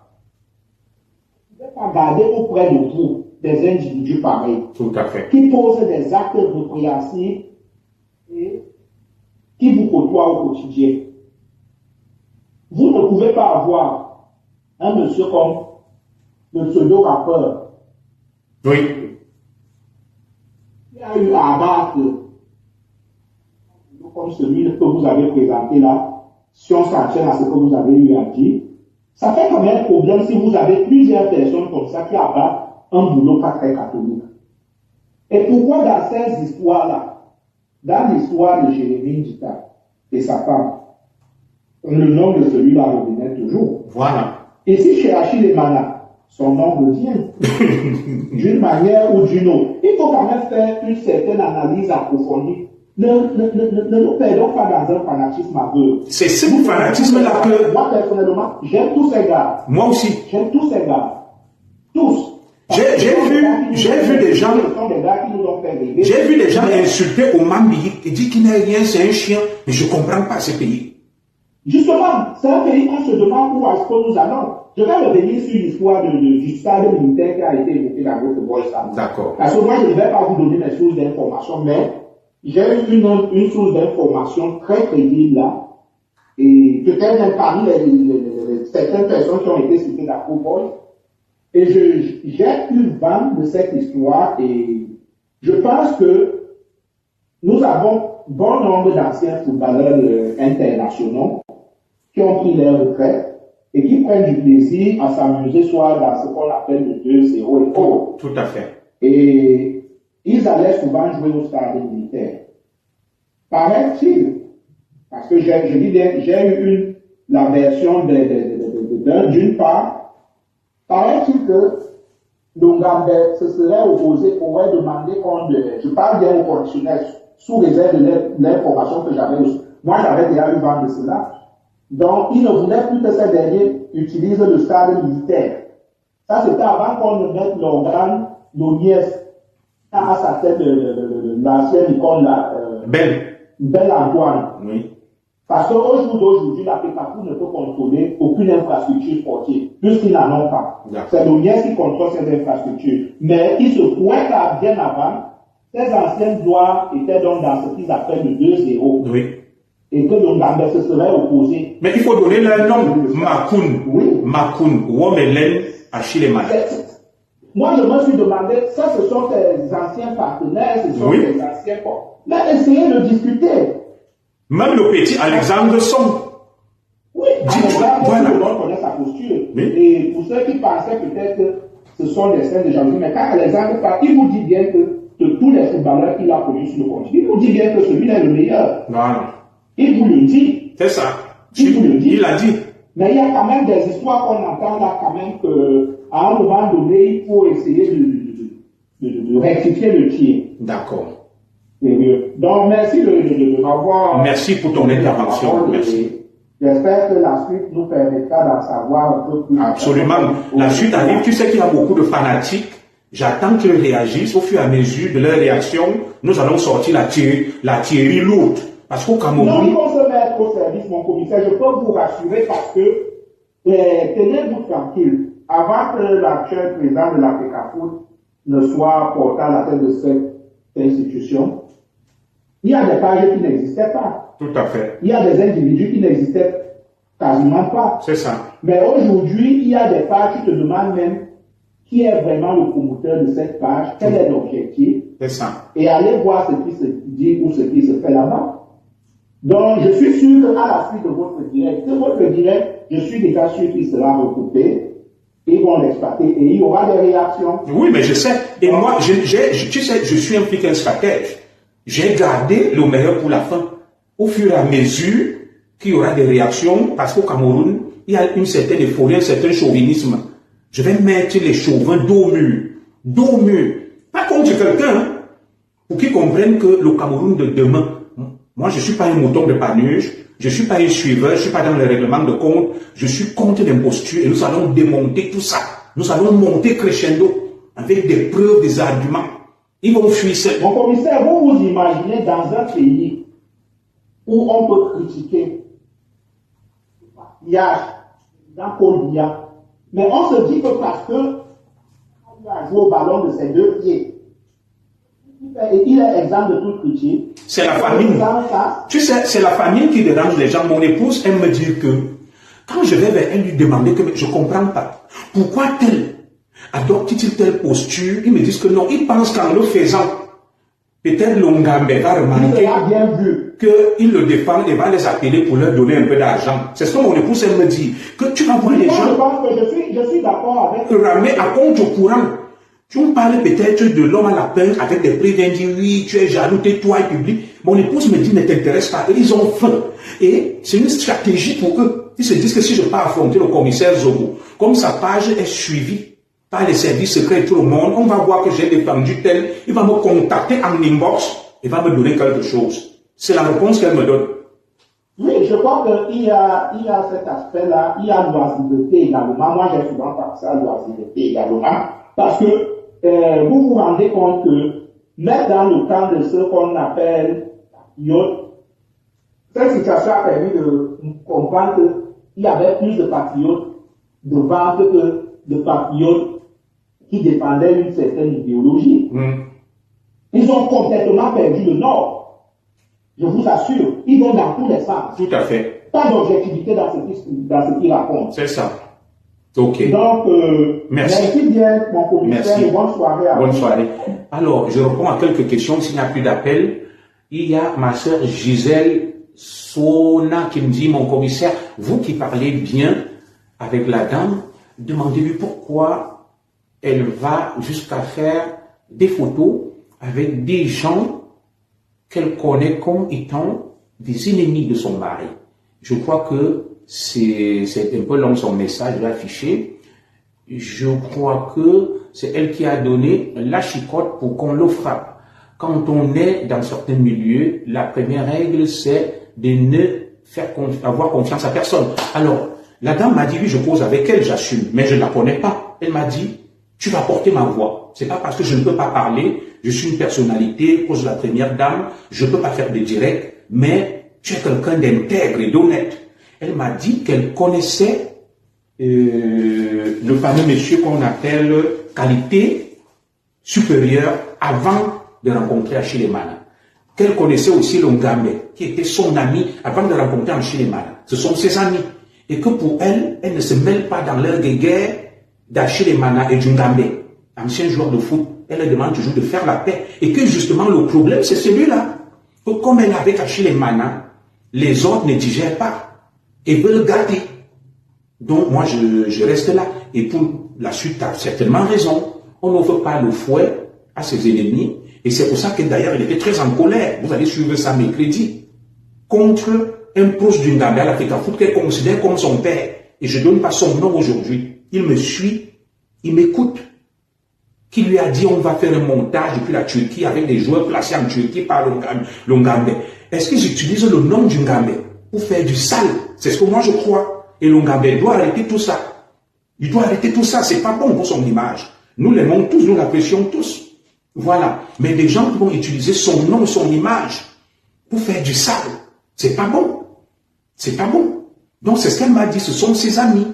Vous ne pouvez pas garder auprès de vous des individus pareils. Tout à fait. Qui posent des actes répréhensibles et qui vous côtoient au quotidien. Vous ne pouvez pas avoir un monsieur comme le pseudo-rappeur. Oui. Il y a eu à abattre comme celui que vous avez présenté là, si on s'en tient à ce que vous avez eu à dire, ça fait quand même un problème si vous avez plusieurs personnes comme ça qui abattent un boulot pas très catholique. Et pourquoi dans ces histoires-là, dans l'histoire de Jérémie Dita et sa femme, le nom de celui-là revenait toujours. Voilà. Ici, chez Achille Lemana, son nom revient d'une manière ou d'une autre. Il faut quand même faire une certaine analyse approfondie. Ne nous perdons pas dans un fanatisme aveugle. C'est ce fanatisme-là que... Moi, personnellement, j'aime tous ces gars. Moi aussi. J'aime tous ces gars. Tous. J'ai vu des gens... J'ai vu des gens insulter au Mambi et dire qu'il n'est rien, c'est un chien. Mais je ne comprends pas ce pays. Justement, c'est un pays qu'on se demande où est-ce que nous allons. Je vais revenir sur l'histoire du stade militaire qui a été évoqué dans votre voix. D'accord. Parce que moi, je ne vais pas vous donner mes sources d'information, mais j'ai eu une source d'information très crédible là. Et peut-être même parmi certaines personnes qui ont été citées dans vos voix. Et j'ai eu vent de cette histoire et je pense que nous avons bon nombre d'anciens footballeurs internationaux qui ont pris leur retraite et qui prennent du plaisir à s'amuser soit dans ce qu'on appelle le 2-0 et autres. Tout à fait. Et ils allaient souvent jouer au stade militaire. Paraît-il, parce que j'ai eu la version d'une part, paraît-il que Longambe se serait opposé, aurait demandé je parle bien au conditionnel, sous réserve de l'information que j'avais reçue. Moi, j'avais déjà eu vent de cela. Donc, il ne voulait plus que ces derniers utilisent le stade militaire. Ça, c'était avant qu'on ne mette l'organe, l'ONIES, à sa tête l'ancienne icône là. Belle Antoine. Oui. Parce qu'au jour d'aujourd'hui, la PECAFOOT ne peut contrôler aucune infrastructure sportive, puisqu'ils n'en ont pas. C'est l'ONIES qui contrôle ces infrastructures. Mais il se pourrait qu'à bien avant, ces anciennes gloires étaient donc dans ce qu'ils appellent le 2-0. Oui. Et que Longambe se serait opposé. Mais il faut donner leur nom. Makoun. Oui. Makoun. Womelen Achille Lemana. Moi, je me suis demandé, ça, ce sont tes anciens partenaires, ce sont tes anciens... Mais essayez de discuter. Même le petit Alexandre Song. Oui, voilà. Tout le monde connaît sa posture. Oui. Et pour ceux qui pensaient peut-être que ce sont des scènes de jalousie, mais quand Alexandre parle, il vous dit bien que de tous les footballeurs qu'il a connus sur le continent, il vous dit bien que celui-là est le meilleur. Voilà. Il vous le dit. C'est ça. Il vous le dit. Il l'a dit. Mais il y a quand même des histoires qu'on entend là, quand même, qu'à un moment donné, il faut essayer de rectifier le tir. D'accord. Donc, merci de m'avoir. Merci pour ton intervention. Merci. J'espère que la suite nous permettra d'en savoir un peu plus. Absolument. La suite arrive. Tu sais qu'il y a beaucoup de fanatiques. J'attends qu'ils réagissent. Au fur et à mesure de leur réaction, nous allons sortir la théorie lourde. Parce qu'au Cameroun... Non, il faut se mettre au service, mon commissaire. Je peux vous rassurer parce que, tenez-vous tranquille. Avant que l'actuel président de la FECAFOOT ne soit porté à la tête de cette institution, il y a des pages qui n'existaient pas. Tout à fait. Il y a des individus qui n'existaient quasiment pas. C'est ça. Mais aujourd'hui, il y a des pages qui te demandent même qui est vraiment le promoteur de cette page, quel est l'objectif. C'est ça. Et allez voir ce qui se dit ou ce qui se fait là-bas. Donc, je suis sûr qu'à la suite de votre direct, je suis déjà sûr qu'il sera recoupé. Ils vont l'exploiter et il y aura des réactions. Oui, mais je sais. Et moi, tu sais, je suis un flic, un stratège. J'ai gardé le meilleur pour la fin. Au fur et à mesure qu'il y aura des réactions, parce qu'au Cameroun, il y a une certaine euphorie, un certain chauvinisme. Je vais mettre les chauvins dos mur. Dos mur. Pas contre quelqu'un, pour qu'ils comprennent que le Cameroun de demain, moi, je ne suis pas un mouton de Panurge, je ne suis pas un suiveur, je ne suis pas dans le règlement de compte, je suis contre l'imposture et nous allons démonter tout ça. Nous allons monter crescendo avec des preuves, des arguments. Ils vont fuir ça. Mon commissaire, vous vous imaginez dans un pays où on peut critiquer il y a dans Paul Biya, mais on se dit que parce que il a joué au ballon de ses deux pieds, il est exempt de toute critique. C'est la famille. Tu sais, c'est la famille qui dérange les gens. Mon épouse aime me dire que quand je vais vers elle lui demander que je ne comprends pas, pourquoi tel adopte-t-il telle posture, ils me disent que non, ils pensent qu'en le faisant, peut-être Longambe va remarquer qu'il le défend et va les appeler pour leur donner un peu d'argent. C'est ce que mon épouse aime me dire. Que tu vas voir les gens. Je pense que je suis d'accord avec. Ramer à compte au courant. Tu me parles peut-être de l'homme à la peur avec des prévenus, oui, tu es jaloux, tais-toi et public. Mon épouse me dit, ne t'intéresse pas. Ils ont faim. Et c'est une stratégie pour eux. Ils se disent que si je pars affronter le commissaire Zogo, comme sa page est suivie par les services secrets et tout le monde, on va voir que j'ai défendu tel, il va me contacter en inbox et va me donner quelque chose. C'est la réponse qu'elle me donne. Oui, je crois qu'il y a cet aspect-là, il y a l'oisiveté également. Moi, j'ai souvent pensé à l'oisiveté également, parce que vous vous rendez compte que, même dans le cas de ce qu'on appelle patriotes, cette situation a permis de comprendre qu'il y avait plus de patriotes devant que de patriotes qui défendaient une certaine idéologie. Ils ont complètement perdu le Nord. Je vous assure, ils vont dans tous les sens. Tout à fait. Pas d'objectivité dans ce qu'ils racontent. C'est ça. Ok. Donc, merci bien, mon commissaire, et bonne soirée à vous. Bonne soirée. Alors, je réponds à quelques questions. S'il n'y a plus d'appel, il y a ma sœur Gisèle Sona qui me dit, mon commissaire, vous qui parlez bien avec la dame, demandez-lui pourquoi elle va jusqu'à faire des photos avec des gens qu'elle connaît comme étant des ennemis de son mari. Je crois que c'est un peu long son message, je vais afficher. Je crois que c'est elle qui a donné la chicotte pour qu'on le frappe. Quand on est dans certains milieux, la première règle, c'est de ne avoir confiance à personne. Alors, la dame m'a dit, oui, je cause avec elle, j'assume, mais je ne la connais pas. Elle m'a dit, tu vas porter ma voix. C'est pas parce que je ne peux pas parler, je suis une personnalité, cause de la première dame, je ne peux pas faire de direct, mais tu es quelqu'un d'intègre et d'honnête. Elle m'a dit qu'elle connaissait le fameux monsieur qu'on appelle qualité supérieure avant de rencontrer Achille Mana. Qu'elle connaissait aussi Longambe, qui était son ami avant de rencontrer Achille Mana. Ce sont ses amis. Et que pour elle, elle ne se mêle pas dans leur guerre d'Achille Mana et Djungambe, ancien joueur de foot. Elle leur demande toujours de faire la paix. Et que justement, le problème, c'est celui-là. Que comme elle est avec Achille Mana, les autres ne digèrent pas et veulent garder. Donc moi, je reste là. Et pour la suite, tu as certainement raison. On n'offre pas le fouet à ses ennemis. Et c'est pour ça que d'ailleurs, il était très en colère. Vous allez suivre ça mercredi. Contre un proche du Ngambé à l'Africa Foot qu'elle considère comme son père. Et je ne donne pas son nom aujourd'hui. Il me suit, il m'écoute. Qui lui a dit on va faire un montage depuis la Turquie avec des joueurs placés en Turquie par le Ngambé. Est-ce qu'ils utilisent le nom du Ngambé pour faire du sale? C'est ce que moi je crois. Et le Ngambé doit arrêter tout ça. Il doit arrêter tout ça. C'est pas bon pour son image. Nous l'aimons tous, nous l'apprécions tous. Voilà. Mais des gens qui vont utiliser son nom, son image pour faire du sale, c'est pas bon. C'est pas bon. Donc c'est ce qu'elle m'a dit, ce sont ses amis.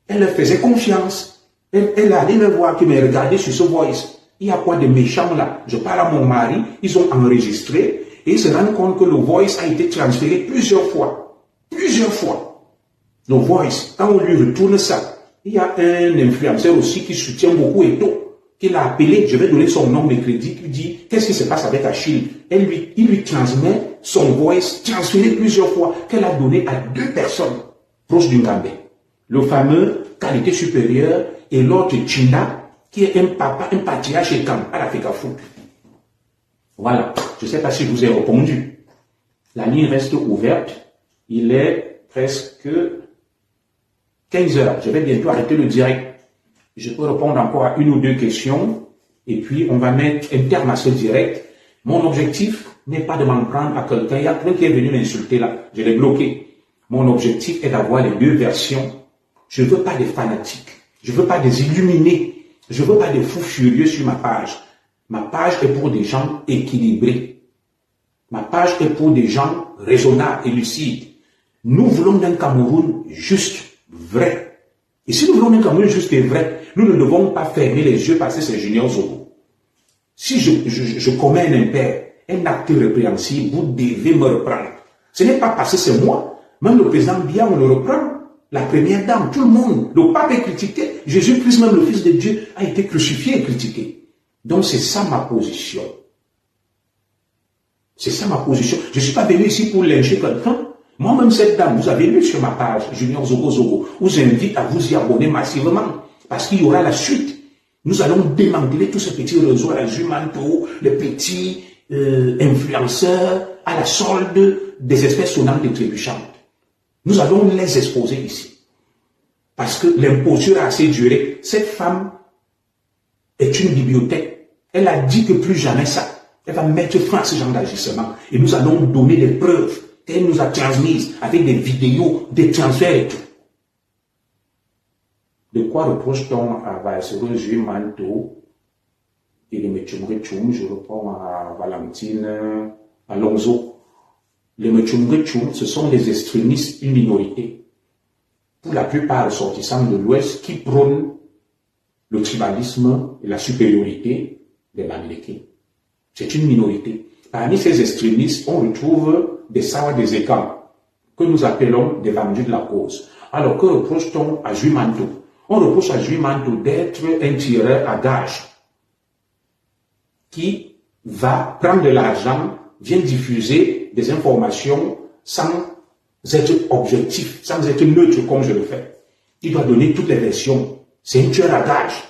Elle leur faisait confiance. Elle allait me voir, qui me regardait sur ce voice. Il y a quoi de méchant là? Je parle à mon mari, ils ont enregistré et ils se rendent compte que le voice a été transféré plusieurs fois. Plusieurs fois. Le voice, quand on lui retourne ça, il y a un influenceur aussi qui soutient beaucoup Eto, qui l'a appelé, je vais donner son nom de crédit, qui dit, qu'est-ce qui se passe avec Achille? Il lui transmet son voice transféré plusieurs fois, qu'elle a donné à 2 personnes proches du Ngambé. Le fameux qualité supérieure et l'autre China, qui est un papa, un patriarche chez Camp, à l'Africa Foot. Voilà. Je ne sais pas si je vous ai répondu. La ligne reste ouverte. Il est presque 15 heures. Je vais bientôt arrêter le direct. Je peux répondre encore à 1 ou 2 questions. Et puis, on va mettre un terme à ce direct. Mon objectif n'est pas de m'en prendre à quelqu'un. Il y a quelqu'un qui est venu m'insulter là. Je l'ai bloqué. Mon objectif est d'avoir les 2 versions. Je ne veux pas des fanatiques. Je ne veux pas des illuminés. Je ne veux pas des fous furieux sur ma page. Ma page est pour des gens équilibrés. Ma page est pour des gens raisonnables et lucides. Nous voulons d'un Cameroun juste, vrai. Et si nous voulons d'un Cameroun juste et vrai, nous ne devons pas fermer les yeux parce que c'est Junior Zogo. Si je commets un impair, un acte répréhensible, vous devez me reprendre. Ce n'est pas parce que c'est moi. Même le président Biya, on le reprend. La première dame, tout le monde. Le pape est critiqué. Jésus-Christ, même le Fils de Dieu, a été crucifié et critiqué. Donc c'est ça ma position. C'est ça ma position. Je ne suis pas venu ici pour lyncher quelqu'un. Moi-même, cette dame, vous avez lu sur ma page, Junior Zogo Zogo, vous invite à vous y abonner massivement. Parce qu'il y aura la suite. Nous allons démanteler tous ces petits réseaux à la Jumanto, les petits influenceurs à la solde des espèces sonnantes et trébuchantes. Nous allons les exposer ici. Parce que l'imposture a assez duré. Cette femme est une bibliothèque. Elle a dit que plus jamais ça. Elle va mettre fin à ce genre d'agissement. Et nous allons donner des preuves qu'elle nous a transmises avec des vidéos, des transferts et tout. De quoi reproche-t-on à Vassero Jumanto et les Mechumrechum? Je réponds à Valentine Alonso. Les Mechumrechum, ce sont des extrémistes, une minorité. Pour la plupart ressortissants de l'Ouest qui prônent le tribalisme et la supériorité des Mamlékés. C'est une minorité. Parmi ces extrémistes, on retrouve des Sawa des Écans, que nous appelons des vendus de la cause. Alors, que reproche-t-on à Jumanto? On reproche à Jumanto d'être un tireur à gage qui va prendre de l'argent, vient diffuser des informations sans être objectif, sans être neutre comme je le fais. Il doit donner toutes les versions. C'est un tueur à gage.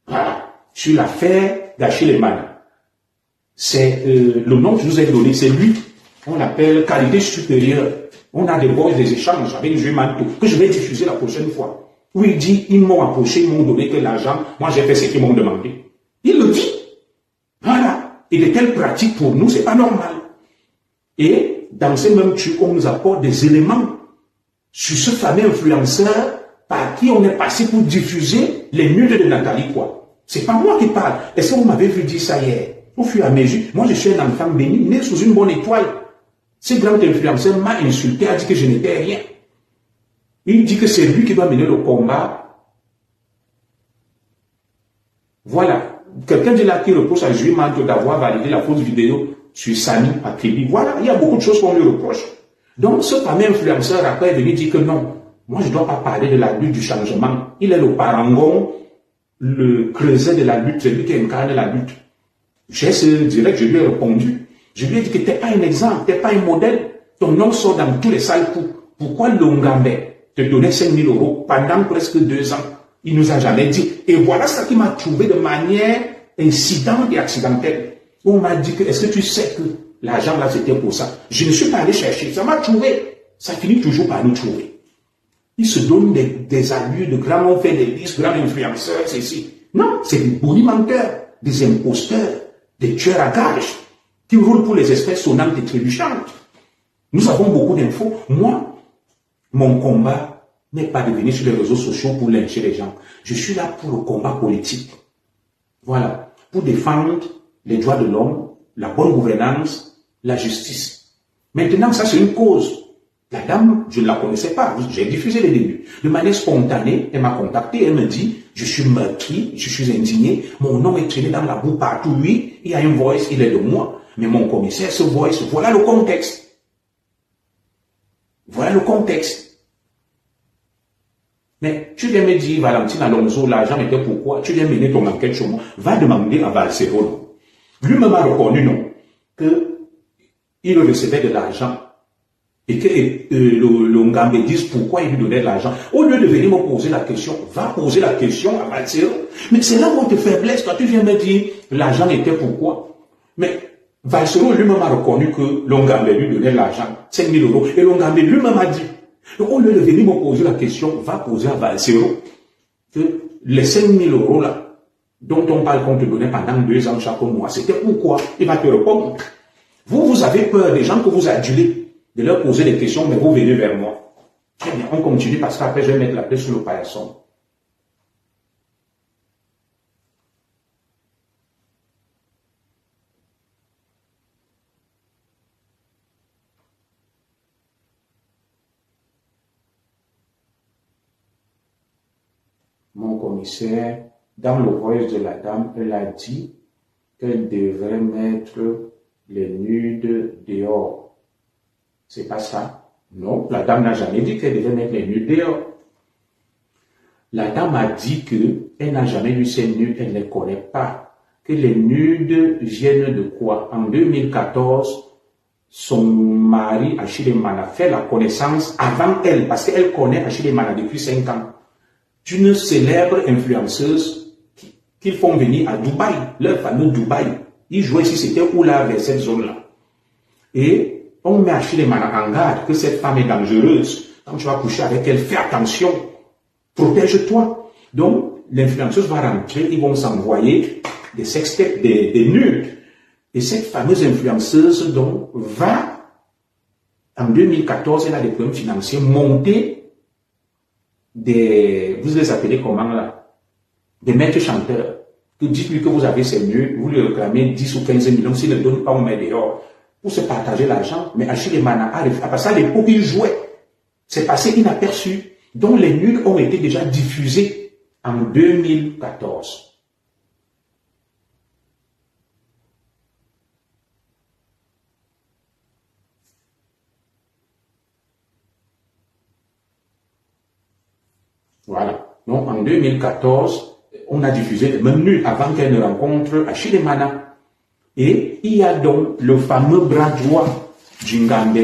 Voilà. Sur l'affaire d'Achille Mana. C'est le nom que je vous ai donné, c'est lui. On l'appelle qualité supérieure. On a des échanges avec Jumanto que je vais diffuser la prochaine fois. Où il dit, ils m'ont approché, ils m'ont donné que l'argent, moi j'ai fait ce qu'ils m'ont demandé. Il le dit. Voilà. Et de telles pratiques pour nous, c'est pas normal. Et dans ces mêmes trucs, on nous apporte des éléments sur ce fameux influenceur par qui on est passé pour diffuser les nudes de Nathalie, quoi. C'est pas moi qui parle. Est-ce que vous m'avez vu dire ça hier? Au fur et à mesure, moi je suis un enfant béni, né sous une bonne étoile. Ce grand influenceur m'a insulté, a dit que je n'étais rien. Il dit que c'est lui qui doit mener le combat. Voilà. Quelqu'un dit là qui reproche à Jules Manto d'avoir validé la fausse vidéo sur Sami à Kribi. Voilà, il y a beaucoup de choses qu'on lui reproche. Donc ce fameux influenceur après est venu dire que non, moi je ne dois pas parler de la lutte du changement. Il est le parangon, le creuset de la lutte, c'est lui qui incarne la lutte. J'ai ce direct, je lui ai répondu. Je lui ai dit que tu n'es pas un exemple, tu n'es pas un modèle. Ton nom sort dans tous les sales coups. Pourquoi Longambe te donnait 5 000 € pendant presque 2 ans? Il nous a jamais dit. Et voilà ce qui m'a trouvé de manière incidente et accidentelle. On m'a dit que, est-ce que tu sais que l'argent là c'était pour ça? Je ne suis pas allé chercher. Ça m'a trouvé. Ça finit toujours par nous trouver. Ils se donnent des allures de grands, on fait des listes, grands influenceurs, c'est ici. Non, c'est des bonimenteurs, des imposteurs, des tueurs à gages qui roulent pour les espèces sonnantes et trébuchantes. Nous avons beaucoup d'infos. Moi, mon combat n'est pas de venir sur les réseaux sociaux pour lyncher les gens. Je suis là pour le combat politique. Voilà. Pour défendre les droits de l'homme, la bonne gouvernance, la justice. Maintenant, ça c'est une cause. La dame, je ne la connaissais pas. J'ai diffusé les débuts. De manière spontanée, elle m'a contacté. Elle me dit, je suis meurtri, je suis indigné. Mon nom est traîné dans la boue partout. Oui, il y a une voice, il est de moi. Mais mon commissaire, ce voice, voilà le contexte. Voilà le contexte. Mais tu viens me dire, Valentine Alonso, l'argent était pourquoi? Tu viens mener ton enquête sur moi. Va demander à Valsero. Lui-même a reconnu, non, qu'il recevait de l'argent. Et que le Ngambe dise pourquoi il lui donnait de l'argent. Au lieu de venir me poser la question, va poser la question à Valsero. Mais c'est là où on te faiblesse. Toi, tu viens me dire, l'argent était pourquoi? Mais Valsero lui-même a reconnu que le Ngambe lui donnait de l'argent, 5 000 €. Et le Ngambe lui-même a dit, donc, au lieu de venir me poser la question, va poser à Valsero que les 5 000 € là, dont on parle qu'on te donnait pendant 2 ans chaque mois, c'était pourquoi? Il va te répondre. Vous avez peur des gens que vous adulez, de leur poser des questions, mais vous venez vers moi. Très bien, on continue parce qu'après je vais mettre la paix sur le paillasson. Mon commissaire, dans le voyage de la dame, elle a dit qu'elle devrait mettre les nudes dehors. C'est pas ça? Non, la dame n'a jamais dit qu'elle devait mettre les nudes dehors. La dame a dit qu'elle n'a jamais vu ces nudes, elle ne les connaît pas. Que les nudes viennent de quoi? En 2014, son mari, Achille Mana, fait la connaissance avant elle, parce qu'elle connaît Achille Mana depuis 5 ans. D'une célèbre influenceuse qu'ils font venir à Dubaï, leur fameux Dubaï. Ils jouaient ici, c'était où là, vers cette zone-là. Et on met Achille Mana en garde que cette femme est dangereuse. Quand tu vas coucher avec elle, fais attention, protège-toi. Donc, l'influenceuse va rentrer, ils vont s'envoyer des sextapes, des nudes. Et cette fameuse influenceuse, donc, va, en 2014, elle a des problèmes financiers, monter vous les appelez comment là? Des maîtres chanteurs. Dites-lui que vous avez ces nudes, vous lui réclamez 10 ou 15 millions, s'il ne donne pas, on met dehors. Pour se partager l'argent, mais Achille Mana arrive. À passer à l'époque, il jouait. C'est passé inaperçu. Donc les nudes ont été déjà diffusés en 2014. Voilà. Donc, en 2014, on a diffusé les mêmes nudes avant qu'elle ne rencontre Achille Mana. Et il y a donc le fameux bras droit du Ngambe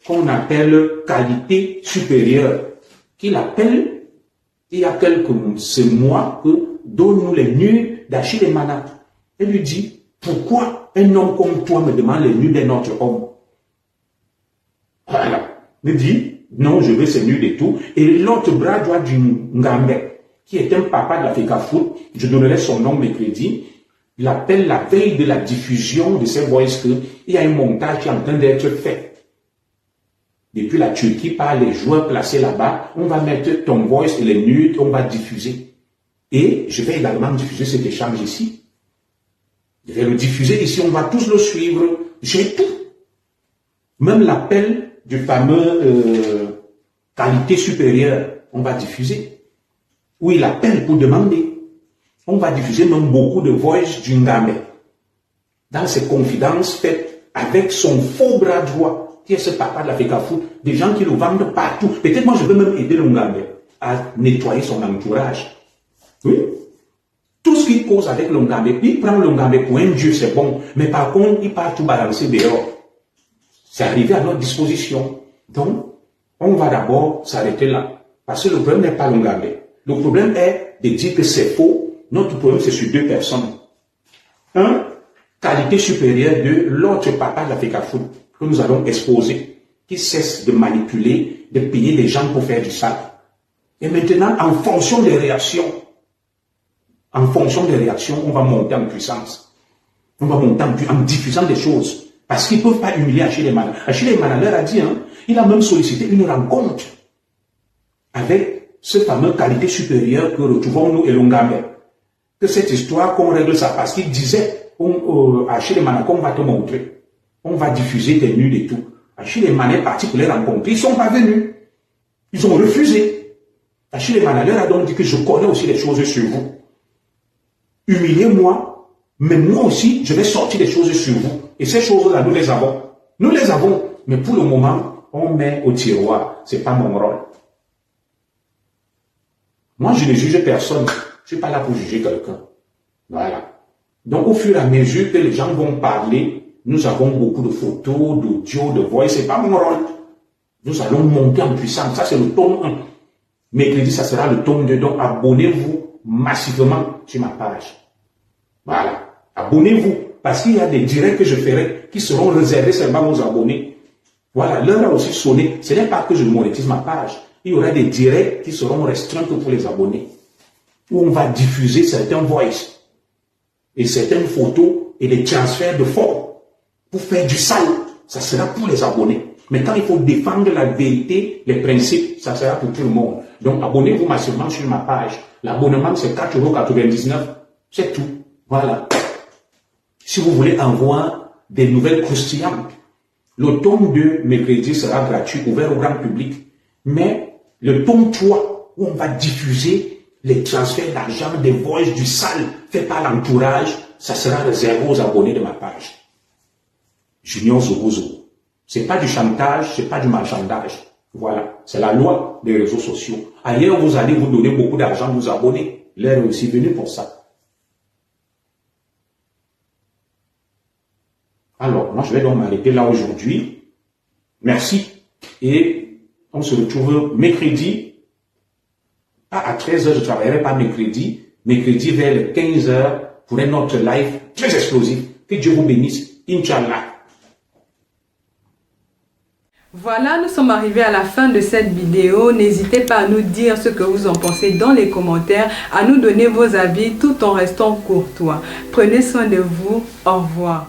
qu'on appelle qualité supérieure, qu'il appelle, il y a quelques mois, que donne-nous les nudes d'Achille Mana. Elle lui dit, pourquoi un homme comme toi me demande les nudes d'un autre homme? Voilà. Il dit, non, je veux ces nudes et tout. Et l'autre bras droit du Ngambe, qui est un papa de l'Africa Foot, je donnerai son nom mercredi, il appelle la veille de la diffusion de ces voices qu'il y a un montage qui est en train d'être fait. Depuis la Turquie, par les joueurs placés là-bas, on va mettre ton voice et les nudes, on va diffuser. Et je vais également diffuser cet échange ici. Je vais le diffuser ici, on va tous le suivre. J'ai tout. Même l'appel du fameux qualité supérieure, on va diffuser. Où il appelle pour demander. On va diffuser même beaucoup de voice du Ngambe. Dans ses confidences faites avec son faux bras droit, qui est ce papa de l'Africa Foot, des gens qui le vendent partout. Peut-être moi je peux même aider le Ngambe à nettoyer son entourage. Oui. Tout ce qu'il cause avec le Ngambe, il prend le Ngambe pour un dieu, c'est bon. Mais par contre, il part tout balancer dehors. C'est arrivé à notre disposition. Donc, on va d'abord s'arrêter là. Parce que le problème n'est pas Longambe. Le problème est de dire que c'est faux. Notre problème, c'est sur deux personnes. Un, qualité supérieure de l'autre papa de l'Africa Food que nous allons exposer, qui cesse de manipuler, de payer des gens pour faire du sale. Et maintenant, en fonction des réactions, on va monter en puissance. On va monter en diffusant des choses. Parce qu'ils ne peuvent pas humilier Achille Emana. Achille Emana leur a dit, il a même sollicité une rencontre avec ce fameux qualité supérieure que retrouvons-nous et Longambe. Que cette histoire, qu'on règle ça, parce qu'il disait à Achille Emana qu'on va te montrer. On va diffuser tes nudes et tout. Achille Emana est parti pour les rencontrer. Ils ne sont pas venus. Ils ont refusé. Achille Emana leur a donc dit que je connais aussi des choses sur vous. Humiliez-moi, mais moi aussi, je vais sortir des choses sur vous. Et ces choses-là, nous les avons. Nous les avons, mais pour le moment, on met au tiroir. Ce n'est pas mon rôle. Moi, je ne juge personne. Je ne suis pas là pour juger quelqu'un. Voilà. Donc, au fur et à mesure que les gens vont parler, nous avons beaucoup de photos, d'audio, de voix. Ce n'est pas mon rôle. Nous allons monter en puissance. Ça, c'est le tome 1. Mercredi, ça sera le tome 2. Donc, abonnez-vous massivement sur ma page. Voilà. Abonnez-vous. Parce qu'il y a des directs que je ferai qui seront réservés seulement aux abonnés. Voilà. L'heure a aussi sonné. Ce n'est pas que je monétise ma page. Il y aura des directs qui seront restreints pour les abonnés. Où on va diffuser certains voice et certaines photos et des transferts de fonds pour faire du sale. Ça sera pour les abonnés. Mais quand il faut défendre la vérité, les principes, ça sera pour tout le monde. Donc, abonnez-vous massivement sur ma page. L'abonnement, c'est 4,99 €. C'est tout. Voilà. Si vous voulez avoir des nouvelles croustillantes, le tome 2, mercredi, sera gratuit, ouvert au grand public. Mais le tome 3, où on va diffuser les transferts d'argent, des voices du sale fait par l'entourage, ça sera réservé aux abonnés de ma page. Junior Zobozo. C'est pas du chantage, c'est pas du marchandage. Voilà. C'est la loi des réseaux sociaux. Ailleurs, vous allez vous donner beaucoup d'argent, vous abonner. L'heure est aussi venue pour ça. Alors, moi, je vais donc m'arrêter là aujourd'hui. Merci. Et on se retrouve mercredi. Pas à 13 h, je ne travaillerai pas mercredi. Mercredi vers les 15 h pour un autre live très explosif. Que Dieu vous bénisse. Inch'Allah. Voilà, nous sommes arrivés à la fin de cette vidéo. N'hésitez pas à nous dire ce que vous en pensez dans les commentaires, à nous donner vos avis tout en restant courtois. Prenez soin de vous. Au revoir.